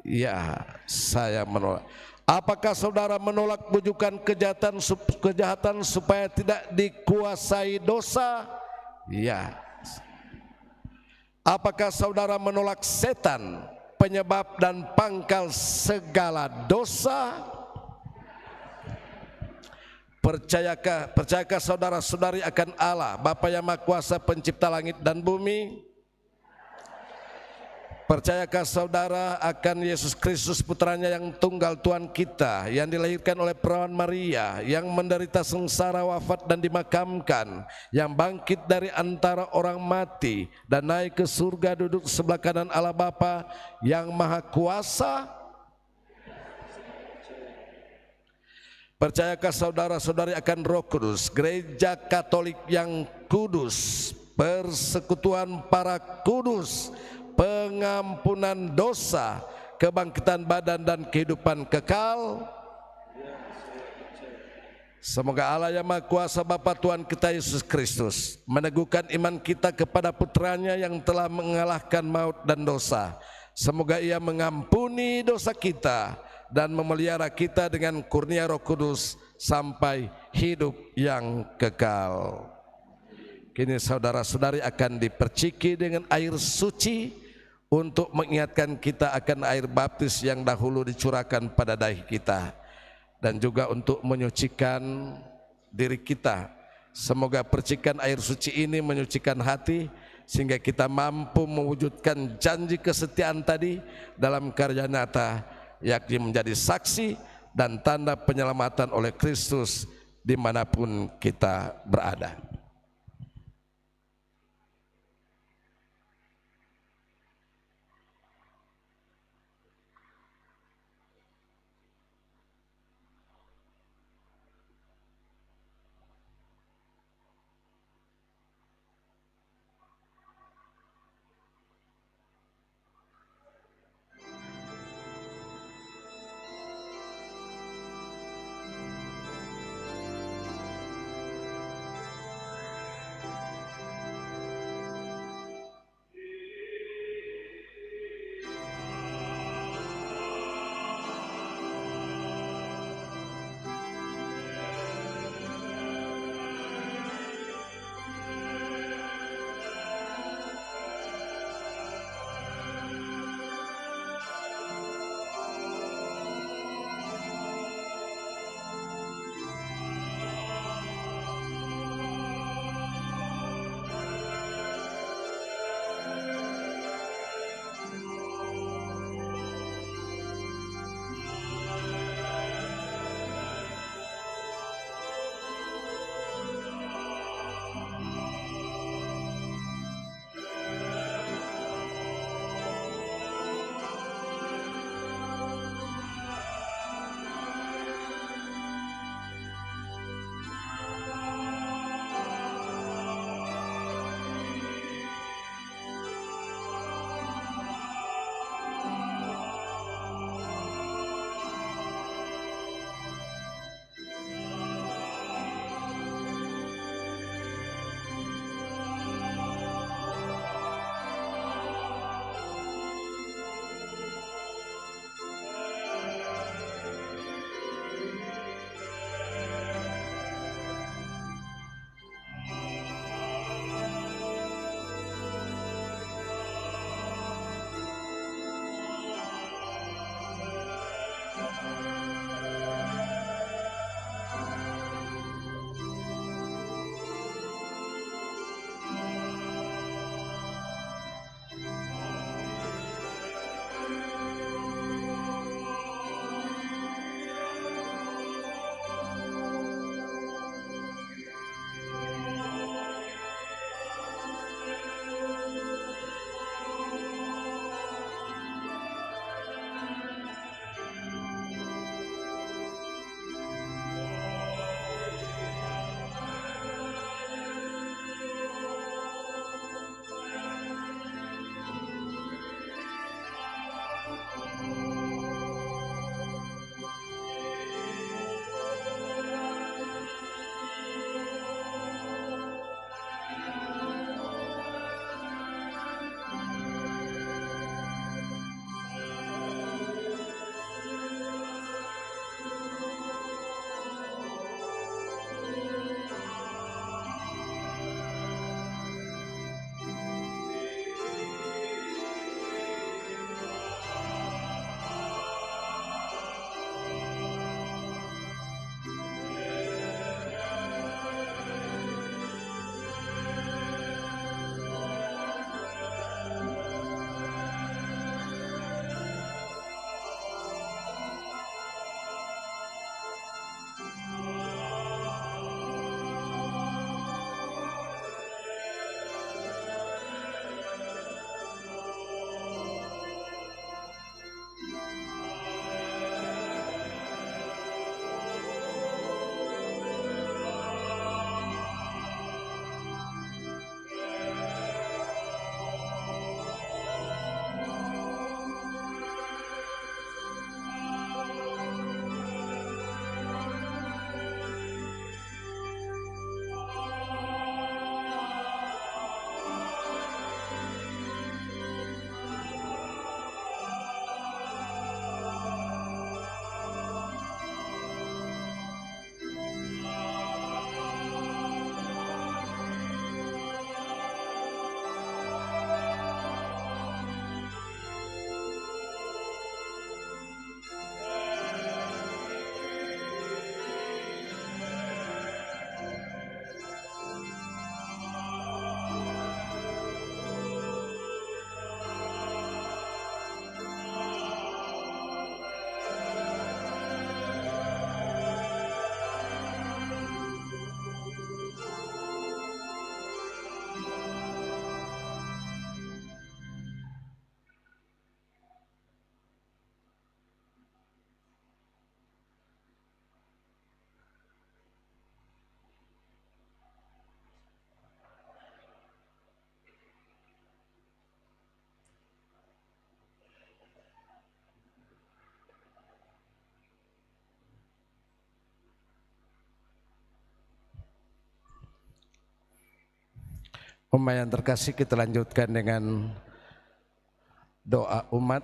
A: Ya, saya menolak. Apakah saudara menolak bujukan kejahatan supaya tidak dikuasai dosa? Ya. Apakah saudara menolak setan, penyebab dan pangkal segala dosa? Percayakah saudara-saudari akan Allah, Bapa yang Maha Kuasa, pencipta langit dan bumi? Percayakah saudara akan Yesus Kristus putranya yang tunggal Tuhan kita, yang dilahirkan oleh perawan Maria, yang menderita sengsara, wafat dan dimakamkan, yang bangkit dari antara orang mati dan naik ke surga duduk sebelah kanan Allah Bapa yang Maha Kuasa? Percayakah saudara-saudari akan Roh Kudus, gereja Katolik yang kudus, persekutuan para kudus, pengampunan dosa, kebangkitan badan dan kehidupan kekal? Semoga Allah yang Maha Kuasa Bapa Tuhan kita Yesus Kristus meneguhkan iman kita kepada putranya yang telah mengalahkan maut dan dosa. Semoga Ia mengampuni dosa kita dan memelihara kita dengan kurnia Roh Kudus sampai hidup yang kekal. Kini saudara-saudari akan diperciki dengan air suci untuk mengingatkan kita akan air baptis yang dahulu dicurahkan pada dahi kita, dan juga untuk menyucikan diri kita. Semoga percikan air suci ini menyucikan hati sehingga kita mampu mewujudkan janji kesetiaan tadi dalam karya nyata, yakni menjadi saksi dan tanda penyelamatan oleh Kristus dimanapun kita berada. Umat yang terkasih, kita lanjutkan dengan doa umat.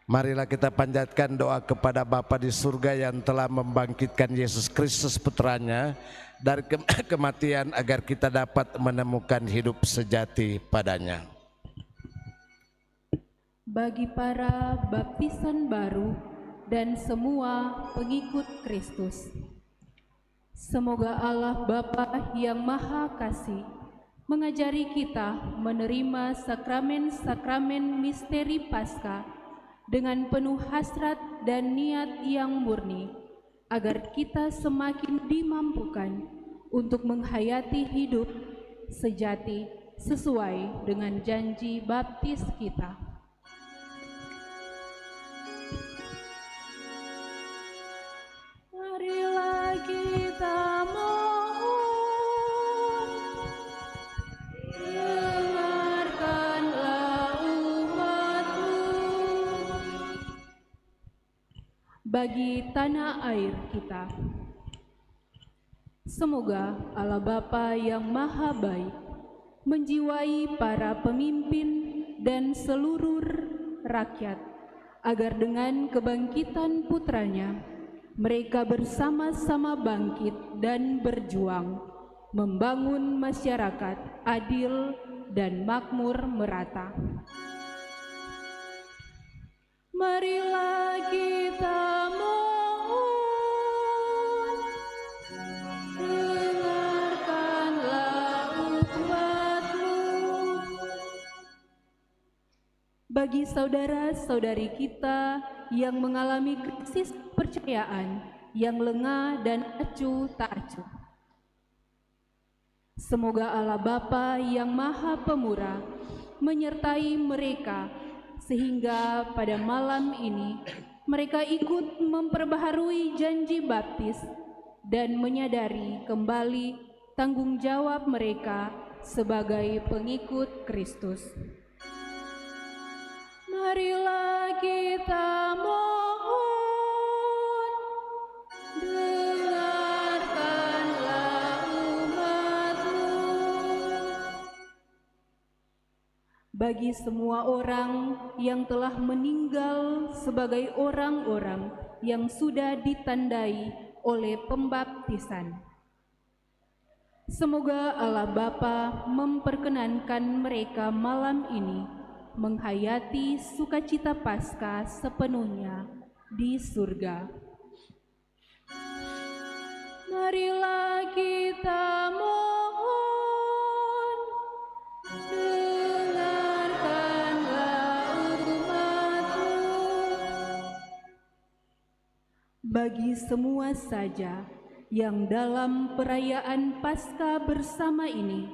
A: Marilah kita panjatkan doa kepada Bapa di surga yang telah membangkitkan Yesus Kristus putranya dari kematian agar kita dapat menemukan hidup sejati padanya.
G: Bagi para baptisan baru dan semua pengikut Kristus, semoga Allah Bapa yang Maha Kasih mengajari kita menerima sakramen-sakramen misteri Paskah dengan penuh hasrat dan niat yang murni, agar kita semakin dimampukan untuk menghayati hidup sejati sesuai dengan janji baptis kita. Marilah kita mohon, dengarkanlah umat-Mu. Bagi tanah air kita, semoga Allah Bapa yang Maha Baik menjiwai para pemimpin dan seluruh rakyat, agar dengan kebangkitan putranya mereka bersama-sama bangkit dan berjuang membangun masyarakat adil dan makmur merata. Marilah kita mohon, dengarkanlah umat-Mu. Bagi saudara-saudari kita yang mengalami krisis kepercayaan yang lengah dan acuh tak acuh, semoga Allah Bapa yang Maha Pemurah menyertai mereka, sehingga pada malam ini mereka ikut memperbaharui janji baptis dan menyadari kembali tanggung jawab mereka sebagai pengikut Kristus. Marilah kita mohon, dengarkanlah umat-Mu. Bagi semua orang yang telah meninggal sebagai orang-orang yang sudah ditandai oleh pembaptisan, semoga Allah Bapa memperkenankan mereka malam ini menghayati sukacita Paskah sepenuhnya di surga. Marilah kita mohon, dengarkanlah umat-Mu. Bagi semua saja yang dalam perayaan Paskah bersama ini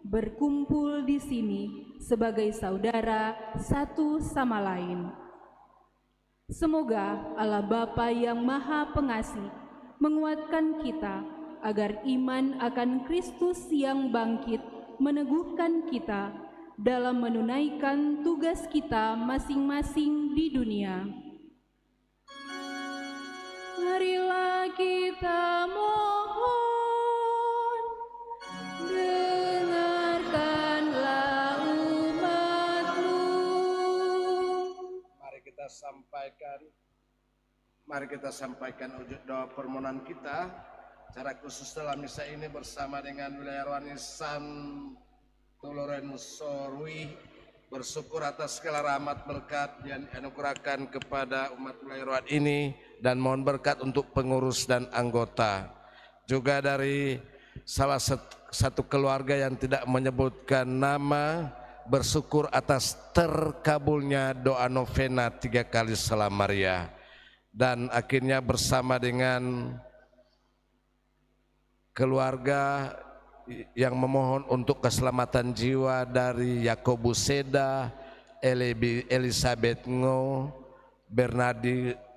G: berkumpul di sini sebagai saudara satu sama lain, semoga Allah Bapa yang Maha Pengasih menguatkan kita agar iman akan Kristus yang bangkit meneguhkan kita dalam menunaikan tugas kita masing-masing di dunia. Marilah kita mohon, dengarkanlah umat-Mu.
B: Mari kita sampaikan wujud doa permohonan kita secara khusus dalam misa ini bersama dengan wilayah Rohani San Lorenzo Rui, bersyukur atas segala rahmat berkat yang dianugerahkan kepada umat wilayah Rohani ini, dan mohon berkat untuk pengurus dan anggota. Juga dari salah satu keluarga yang tidak menyebutkan nama, bersyukur atas terkabulnya doa novena 3 kali Salam Maria. Dan akhirnya bersama dengan keluarga yang memohon untuk keselamatan jiwa dari Yakobus Seda, Elizabeth Ngo,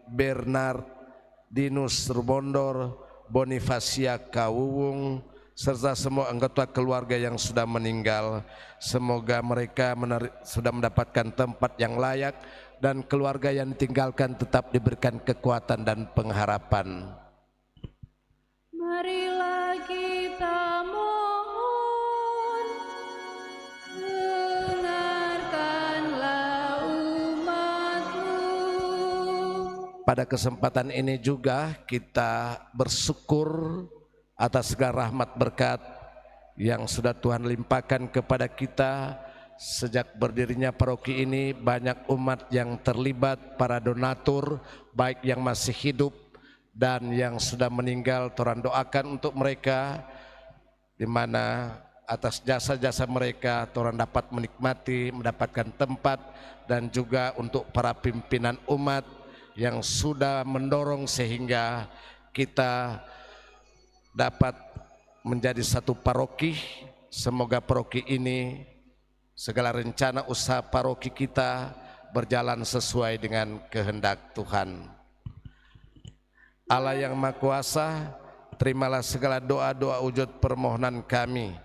B: Bernardinus Rubondor, Bonifacia Kawuwung,
A: serta semua anggota keluarga yang sudah meninggal. Semoga mereka sudah mendapatkan tempat yang layak dan keluarga yang ditinggalkan tetap diberikan kekuatan dan pengharapan.
G: Marilah kita mohon, dengarkanlah umat-Mu.
A: Pada kesempatan ini juga kita bersyukur atas segala rahmat berkat yang sudah Tuhan limpahkan kepada kita. Sejak berdirinya paroki ini banyak umat yang terlibat, para donatur baik yang masih hidup dan yang sudah meninggal. Tuhan doakan untuk mereka, di mana atas jasa-jasa mereka Tuhan dapat menikmati, mendapatkan tempat, dan juga untuk para pimpinan umat yang sudah mendorong sehingga kita dapat menjadi satu paroki. Semoga paroki ini, segala rencana usaha paroki kita berjalan sesuai dengan kehendak Tuhan. Allah yang Maha Kuasa, terimalah segala doa-doa wujud permohonan kami,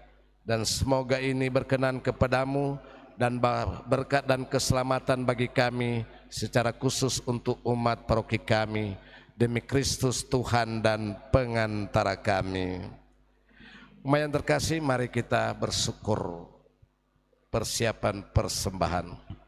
A: dan semoga ini berkenan kepadamu dan berkat dan keselamatan bagi kami, secara khusus untuk umat paroki kami, demi Kristus Tuhan dan pengantara kami. Umat yang terkasih, mari kita bersyukur. Persiapan persembahan.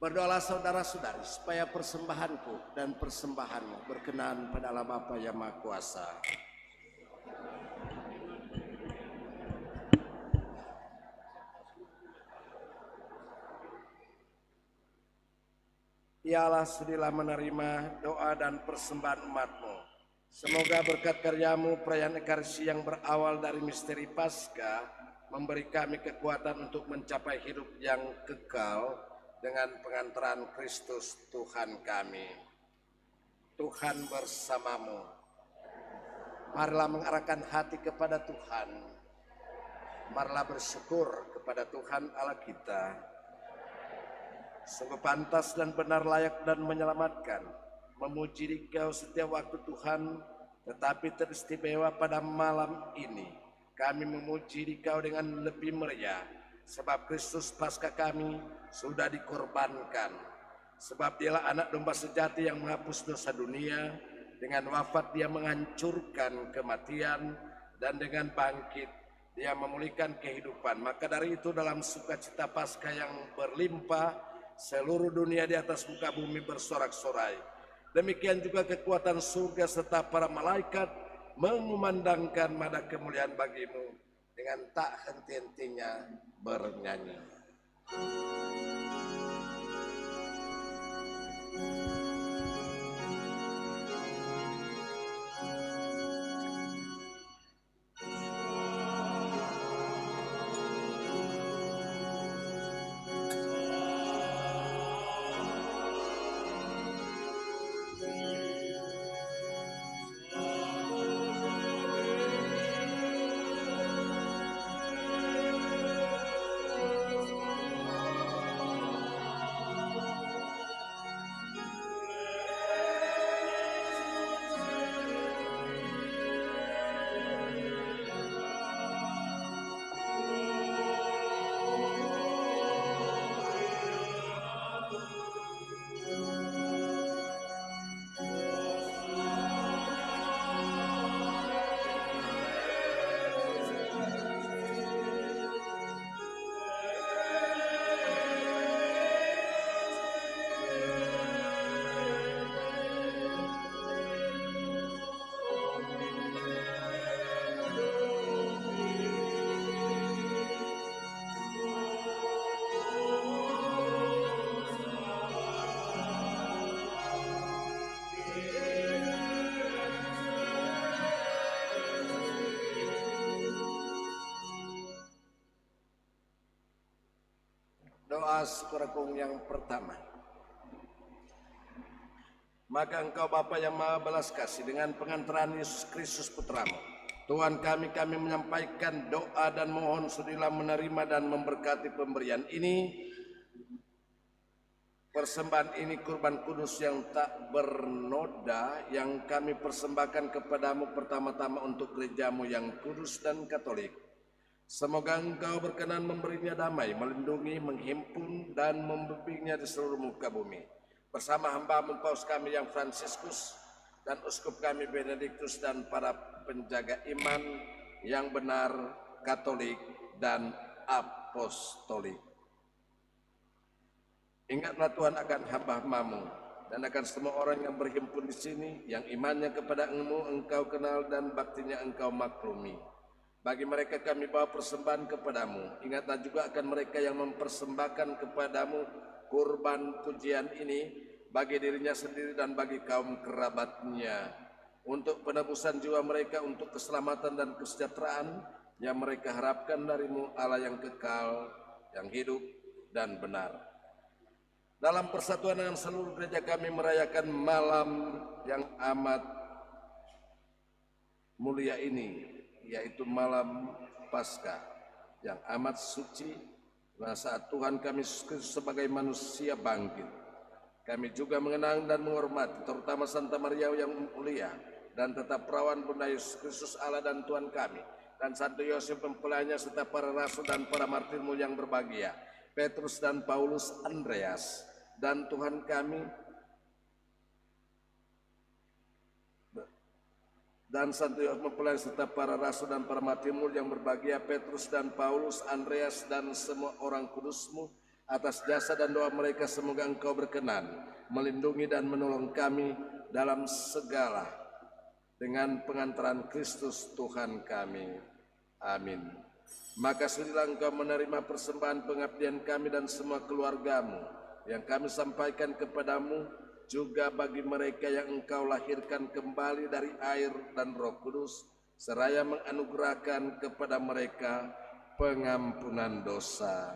B: Berdoalah saudara-saudari supaya persembahanku dan persembahanmu berkenan pada Allah Bapa yang Maha Kuasa. Ya Allah, sudilah menerima doa dan persembahan umat-Mu. Semoga berkat karyamu perayaan Ekaristi yang berawal dari misteri Paskah memberi kami kekuatan untuk mencapai hidup yang kekal dengan pengantaran Kristus Tuhan kami. Tuhan bersamamu. Marilah mengarahkan hati kepada Tuhan. Marilah bersyukur kepada Tuhan Allah kita. Sungguh pantas dan benar, layak dan menyelamatkan, memuji Dikau setiap waktu Tuhan, tetapi teristimewa pada malam ini kami memuji Dikau dengan lebih meriah, sebab Kristus Paskah kami sudah dikorbankan. Sebab Dialah anak domba sejati yang menghapus dosa dunia. Dengan wafat Dia menghancurkan kematian, dan dengan bangkit Dia memulihkan kehidupan. Maka dari itu dalam sukacita Paskah yang berlimpah, seluruh dunia di atas muka bumi bersorak-sorai. Demikian juga kekuatan surga serta para malaikat mengumandangkan mada kemuliaan bagimu dengan tak henti-hentinya bernyanyi. Doa syukur agung yang pertama. Maka Engkau Bapa yang Maha Belas Kasih, dengan pengantaran Yesus Kristus Putramu, Tuhan kami menyampaikan doa dan mohon sudilah menerima dan memberkati pemberian ini, persembahan ini kurban kudus yang tak bernoda yang kami persembahkan kepadamu pertama-tama untuk gerejamu yang kudus dan katolik. Semoga Engkau berkenan memberinya damai, melindungi, menghimpun, dan membimbingnya di seluruh muka bumi. Bersama hamba-Mu Paus kami yang Fransiskus, dan Uskup kami Benediktus, dan para penjaga iman yang benar, katolik, dan apostolik. Ingatlah Tuhan akan hamba-Mu dan akan semua orang yang berhimpun di sini, yang imannya kepada Engkau kenal dan baktinya Engkau maklumi. Bagi mereka kami bawa persembahan kepadamu. Ingatlah juga akan mereka yang mempersembahkan kepadamu kurban pujian ini bagi dirinya sendiri dan bagi kaum kerabatnya, untuk penebusan jiwa mereka, untuk keselamatan dan kesejahteraan yang mereka harapkan darimu, Allah yang kekal, yang hidup dan benar. Dalam persatuan dengan seluruh gereja kami merayakan malam yang amat mulia ini, yaitu malam Paskah yang amat suci, saat Tuhan kami sebagai manusia bangkit. Kami juga mengenang dan menghormati terutama Santa Maria yang mulia dan tetap perawan Bunda Yesus Kristus Allah dan Tuhan kami, dan Santo Yosef mempelainya serta para rasul dan para martirmu yang berbahagia, Petrus dan Paulus, Andreas dan Tuhan kami, dan Santo Yosef mempelai serta para rasul dan para martirmu yang berbahagia, Petrus dan Paulus, Andreas dan semua orang kudusmu, Atas jasa dan doa mereka semoga Engkau berkenan melindungi dan menolong kami dalam segala dengan pengantaran Kristus Tuhan kami. Amin. Maka sudilah Engkau menerima persembahan pengabdian kami dan semua keluargamu yang kami sampaikan kepadamu, juga bagi mereka yang Engkau lahirkan kembali dari air dan Roh Kudus, seraya menganugerahkan kepada mereka pengampunan dosa.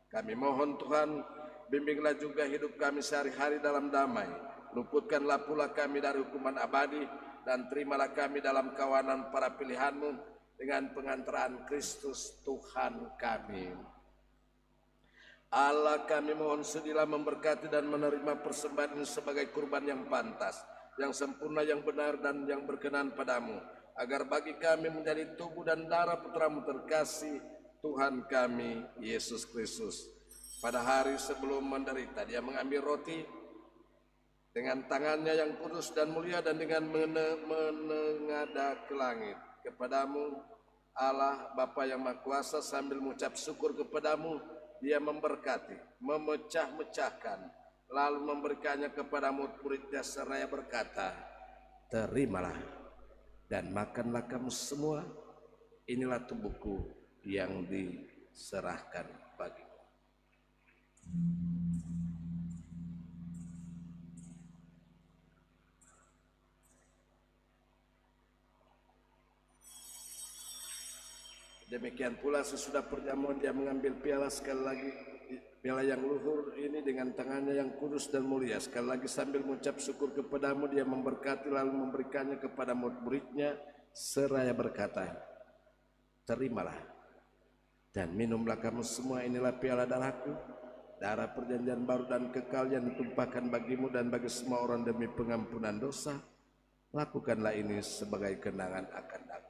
B: Kami mohon Tuhan, bimbinglah juga hidup kami sehari-hari dalam damai, luputkanlah pula kami dari hukuman abadi, dan terimalah kami dalam kawanan para pilihan-Mu dengan pengantaran Kristus Tuhan kami. Allah, kami mohon sudilah memberkati dan menerima persembahan ini sebagai kurban yang pantas, yang sempurna, yang benar, dan yang berkenan padamu, agar bagi kami menjadi tubuh dan darah Putra-Mu terkasih, Tuhan kami Yesus Kristus. Pada hari sebelum menderita, Dia mengambil roti dengan tangannya yang kudus dan mulia, dan dengan menengadah ke langit kepadamu Allah Bapa yang Maha Kuasa, sambil mengucap syukur kepadamu, Dia memberkati, memecah-mecahkan, lalu memberikannya kepada murid-muridnya seraya berkata, terimalah dan makanlah kamu semua, inilah tubuhku yang diserahkan bagimu. Demikian pula sesudah perjamuan Dia mengambil piala sekali lagi, piala yang luhur ini dengan tangannya yang kudus dan mulia, sekali lagi sambil mengucap syukur kepadamu, Dia memberkati lalu memberikannya kepada murid-muridnya seraya berkata, terimalah dan minumlah kamu semua, inilah piala darahku, darah perjanjian baru dan kekal yang ditumpahkan bagimu dan bagi semua orang demi pengampunan dosa. Lakukanlah ini sebagai kenangan akan aku.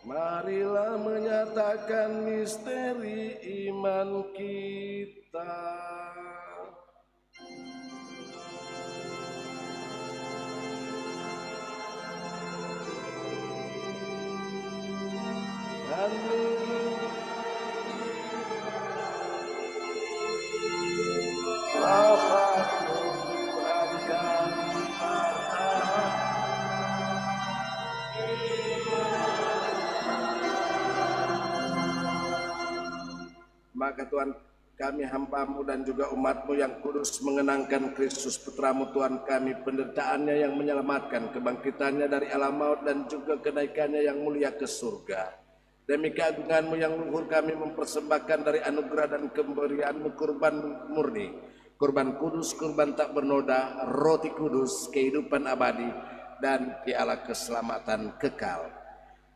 B: Marilah menyatakan misteri iman kita. Maka Tuhan kami hamba-Mu dan juga umat-Mu yang kudus mengenangkan Kristus Putra-Mu Tuhan kami, penderitaannya yang menyelamatkan, kebangkitannya dari alam maut dan juga kenaikannya yang mulia ke surga. Demi keagungan-Mu yang luhur kami mempersembahkan dari anugerah dan pemberian-Mu kurban murni, kurban kudus, kurban tak bernoda, roti kudus, kehidupan abadi, dan piala keselamatan kekal.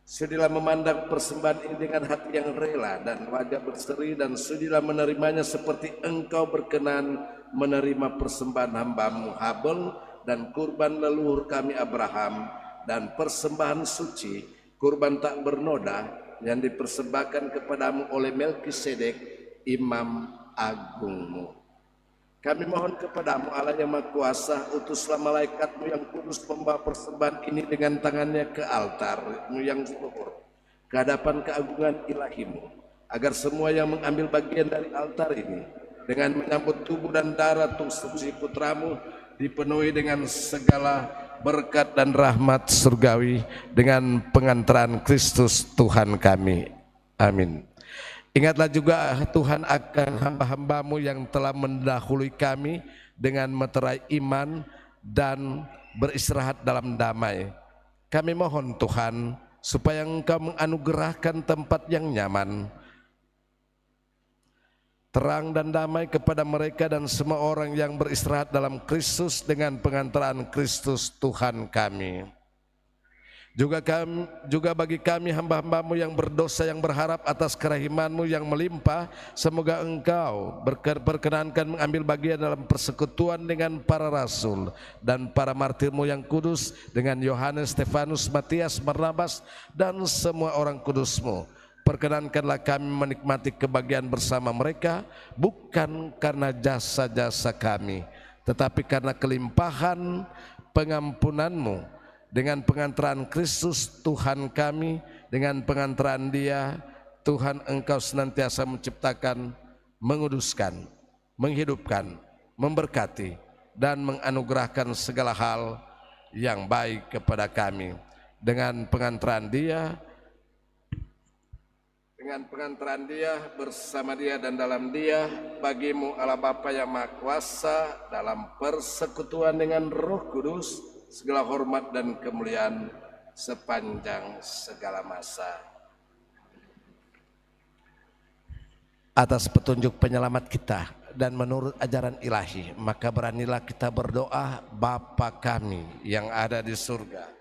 B: Sudilah memandang persembahan ini dengan hati yang rela dan wajah berseri, dan sudilah menerimanya seperti Engkau berkenan menerima persembahan hamba-Mu Habel dan kurban leluhur kami Abraham, dan persembahan suci, kurban tak bernoda yang dipersembahkan kepadamu oleh Melkisedek, Imam Agung-Mu. Kami mohon kepadamu Allah yang Maha Kuasa, utuslah malaikat-Mu yang kudus membawa persembahan ini dengan tangannya ke altar-Mu yang luhur, ke hadapan keagungan ilahi-Mu, agar semua yang mengambil bagian dari altar ini dengan menyambut tubuh dan darah suci Putra-Mu dipenuhi dengan segala berkat dan rahmat surgawi dengan pengantaran Kristus Tuhan kami. Amin. Ingatlah juga Tuhan akan hamba-hamba-Mu yang telah mendahului kami dengan meterai iman dan beristirahat dalam damai. Kami mohon Tuhan supaya Engkau menganugerahkan tempat yang nyaman, terang dan damai kepada mereka dan semua orang yang beristirahat dalam Kristus dengan pengantaran Kristus Tuhan kami. Juga bagi kami hamba-hamba-Mu yang berdosa yang berharap atas kerahiman-Mu yang melimpah, semoga Engkau berkenankan mengambil bagian dalam persekutuan dengan para rasul dan para martir-Mu yang kudus, dengan Yohanes, Stefanus, Matias, Barnabas, dan semua orang kudus-Mu,
A: Perkenankanlah kami menikmati kebahagiaan bersama mereka, bukan karena jasa-jasa kami, tetapi karena kelimpahan pengampunan-Mu. Dengan pengantaran Kristus Tuhan kami, dengan pengantaran Dia, Tuhan Engkau senantiasa menciptakan, menguduskan, menghidupkan, memberkati, dan menganugerahkan segala hal yang baik kepada kami. Dengan pengantaran Dia, bersama Dia dan dalam Dia, bagi-Mu Allah Bapa yang Maha Kuasa, dalam persekutuan dengan Roh Kudus, segala hormat dan kemuliaan sepanjang segala masa. Atas petunjuk penyelamat kita dan menurut ajaran ilahi, maka beranilah kita berdoa, Bapa kami yang ada di surga.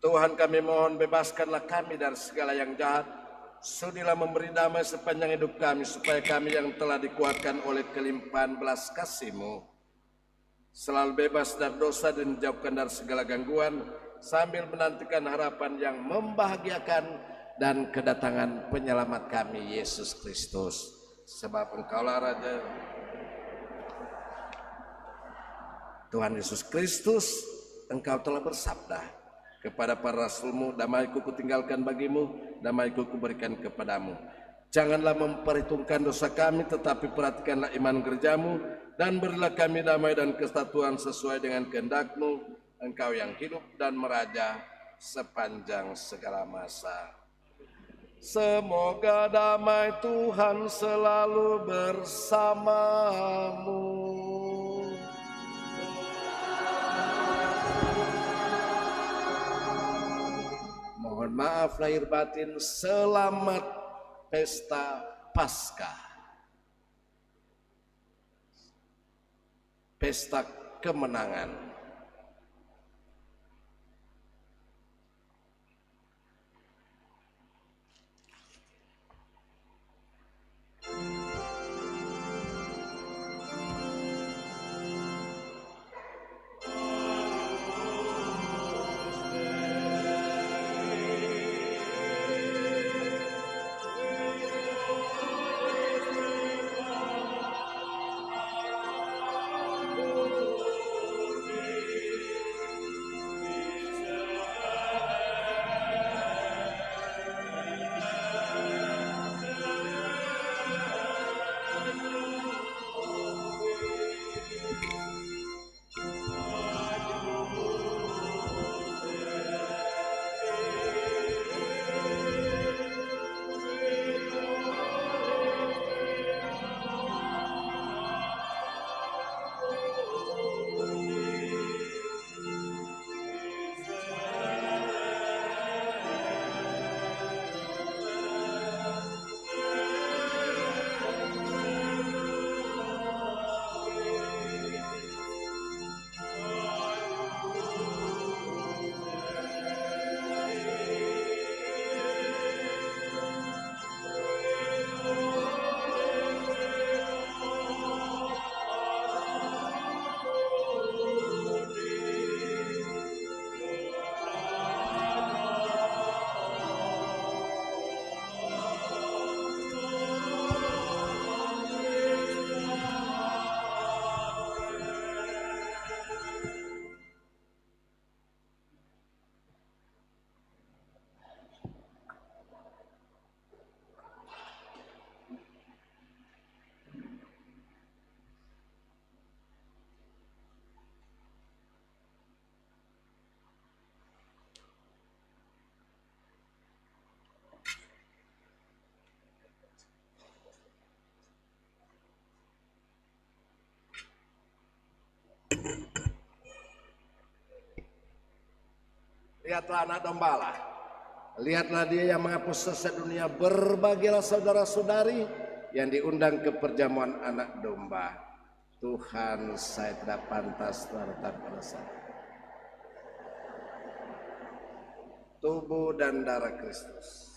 A: Tuhan kami mohon, bebaskanlah kami dari segala yang jahat. Sudilah memberi damai sepanjang hidup kami, supaya kami yang telah dikuatkan oleh kelimpahan belas kasih-Mu selalu bebas dari dosa dan dijauhkan dari segala gangguan, sambil menantikan harapan yang membahagiakan dan kedatangan penyelamat kami, Yesus Kristus. Sebab Engkaulah Raja. Tuhan Yesus Kristus, Engkau telah bersabda kepada para rasul-Mu, damai-Ku kutinggalkan bagimu, damai-Ku kuberikan kepadamu. Janganlah memperhitungkan dosa kami, tetapi perhatikanlah iman gereja-Mu, dan berilah kami damai dan kesatuan sesuai dengan kehendak-Mu, Engkau yang hidup dan meraja sepanjang segala masa. Semoga damai Tuhan selalu bersamamu. Mohon maaf lahir batin, selamat pesta Paskah, pesta kemenangan. Lihatlah anak domba, lihatlah Dia yang menghapus dosa dunia. Berbahagialah saudara-saudari yang diundang ke perjamuan anak domba.
B: Tuhan, saya tidak pantas berhadapan pada saya. Tubuh dan darah Kristus.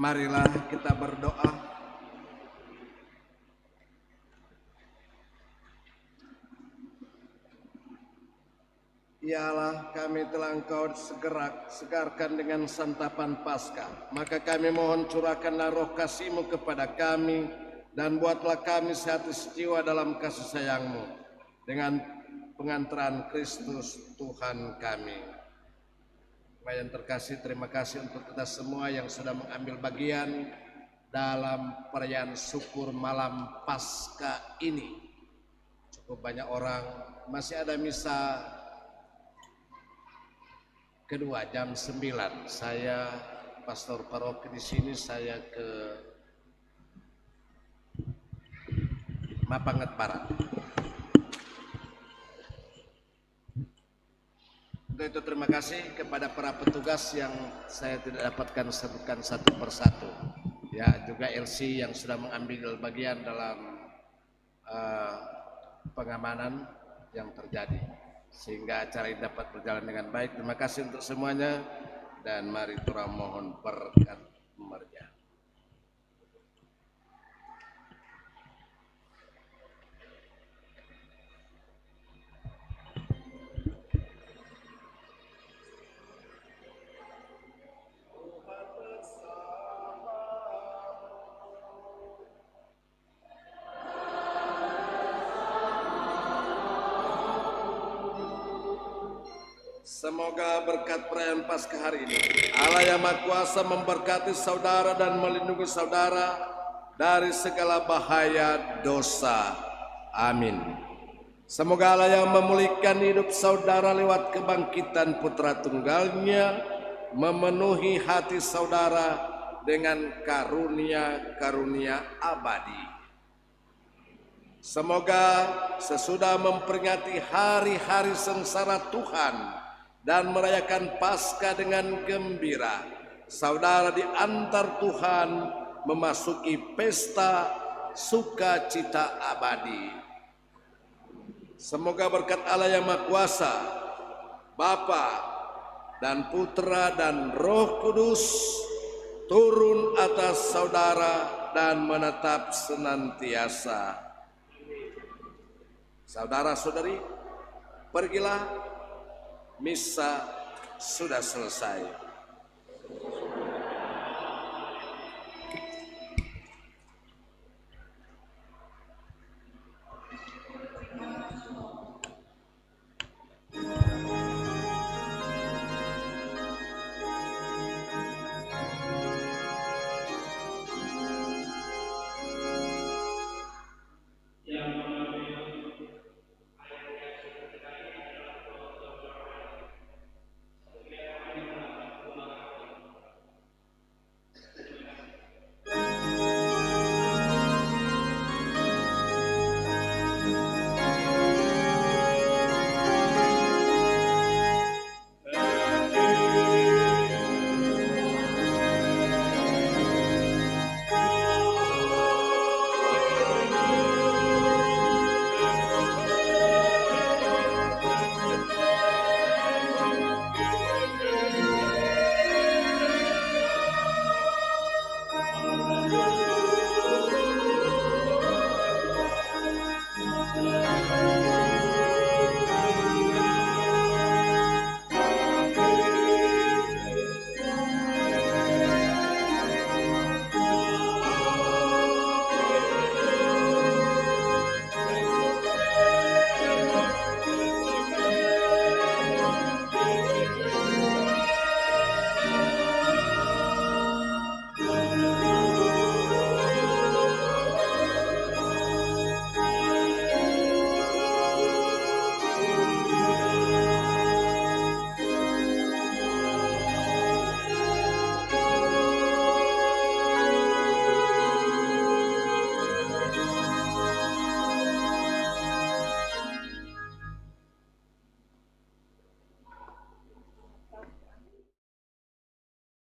B: Marilah kita berdoa. Ya Allah, kami telah Engkau segarkan dengan santapan Paskah. Maka kami mohon curahkanlah roh kasih-Mu kepada kami, dan buatlah kami sehati sejiwa dalam kasih sayang-Mu, dengan pengantaran Kristus Tuhan kami. Bapak yang terkasih, terima kasih untuk kita semua yang sudah mengambil bagian dalam perayaan syukur malam Paskah ini. Cukup banyak orang, masih ada misa kedua jam 9. Saya pastor paroki di sini, saya ke Mapanget Barat. Untuk itu terima kasih kepada para petugas yang saya tidak dapatkan sebutkan satu persatu. Ya, juga LC yang sudah mengambil bagian dalam pengamanan yang terjadi, sehingga acara ini dapat berjalan dengan baik. Terima kasih untuk semuanya, dan mari kita mohon berkat Maria. Semoga berkat perayaan Paskah hari ini, Allah yang Maha Kuasa memberkati saudara dan melindungi saudara dari segala bahaya dosa. Amin. Semoga Allah yang memulihkan hidup saudara lewat kebangkitan Putra Tunggalnya memenuhi hati saudara dengan karunia-karunia abadi. Semoga sesudah memperingati hari-hari sengsara Tuhan dan merayakan Paskah dengan gembira, saudara diantar Tuhan memasuki pesta sukacita abadi. Semoga berkat Allah yang Maha Kuasa, Bapa dan Putra dan Roh Kudus turun atas saudara dan menetap senantiasa. Saudara-saudari, pergilah, misa sudah selesai.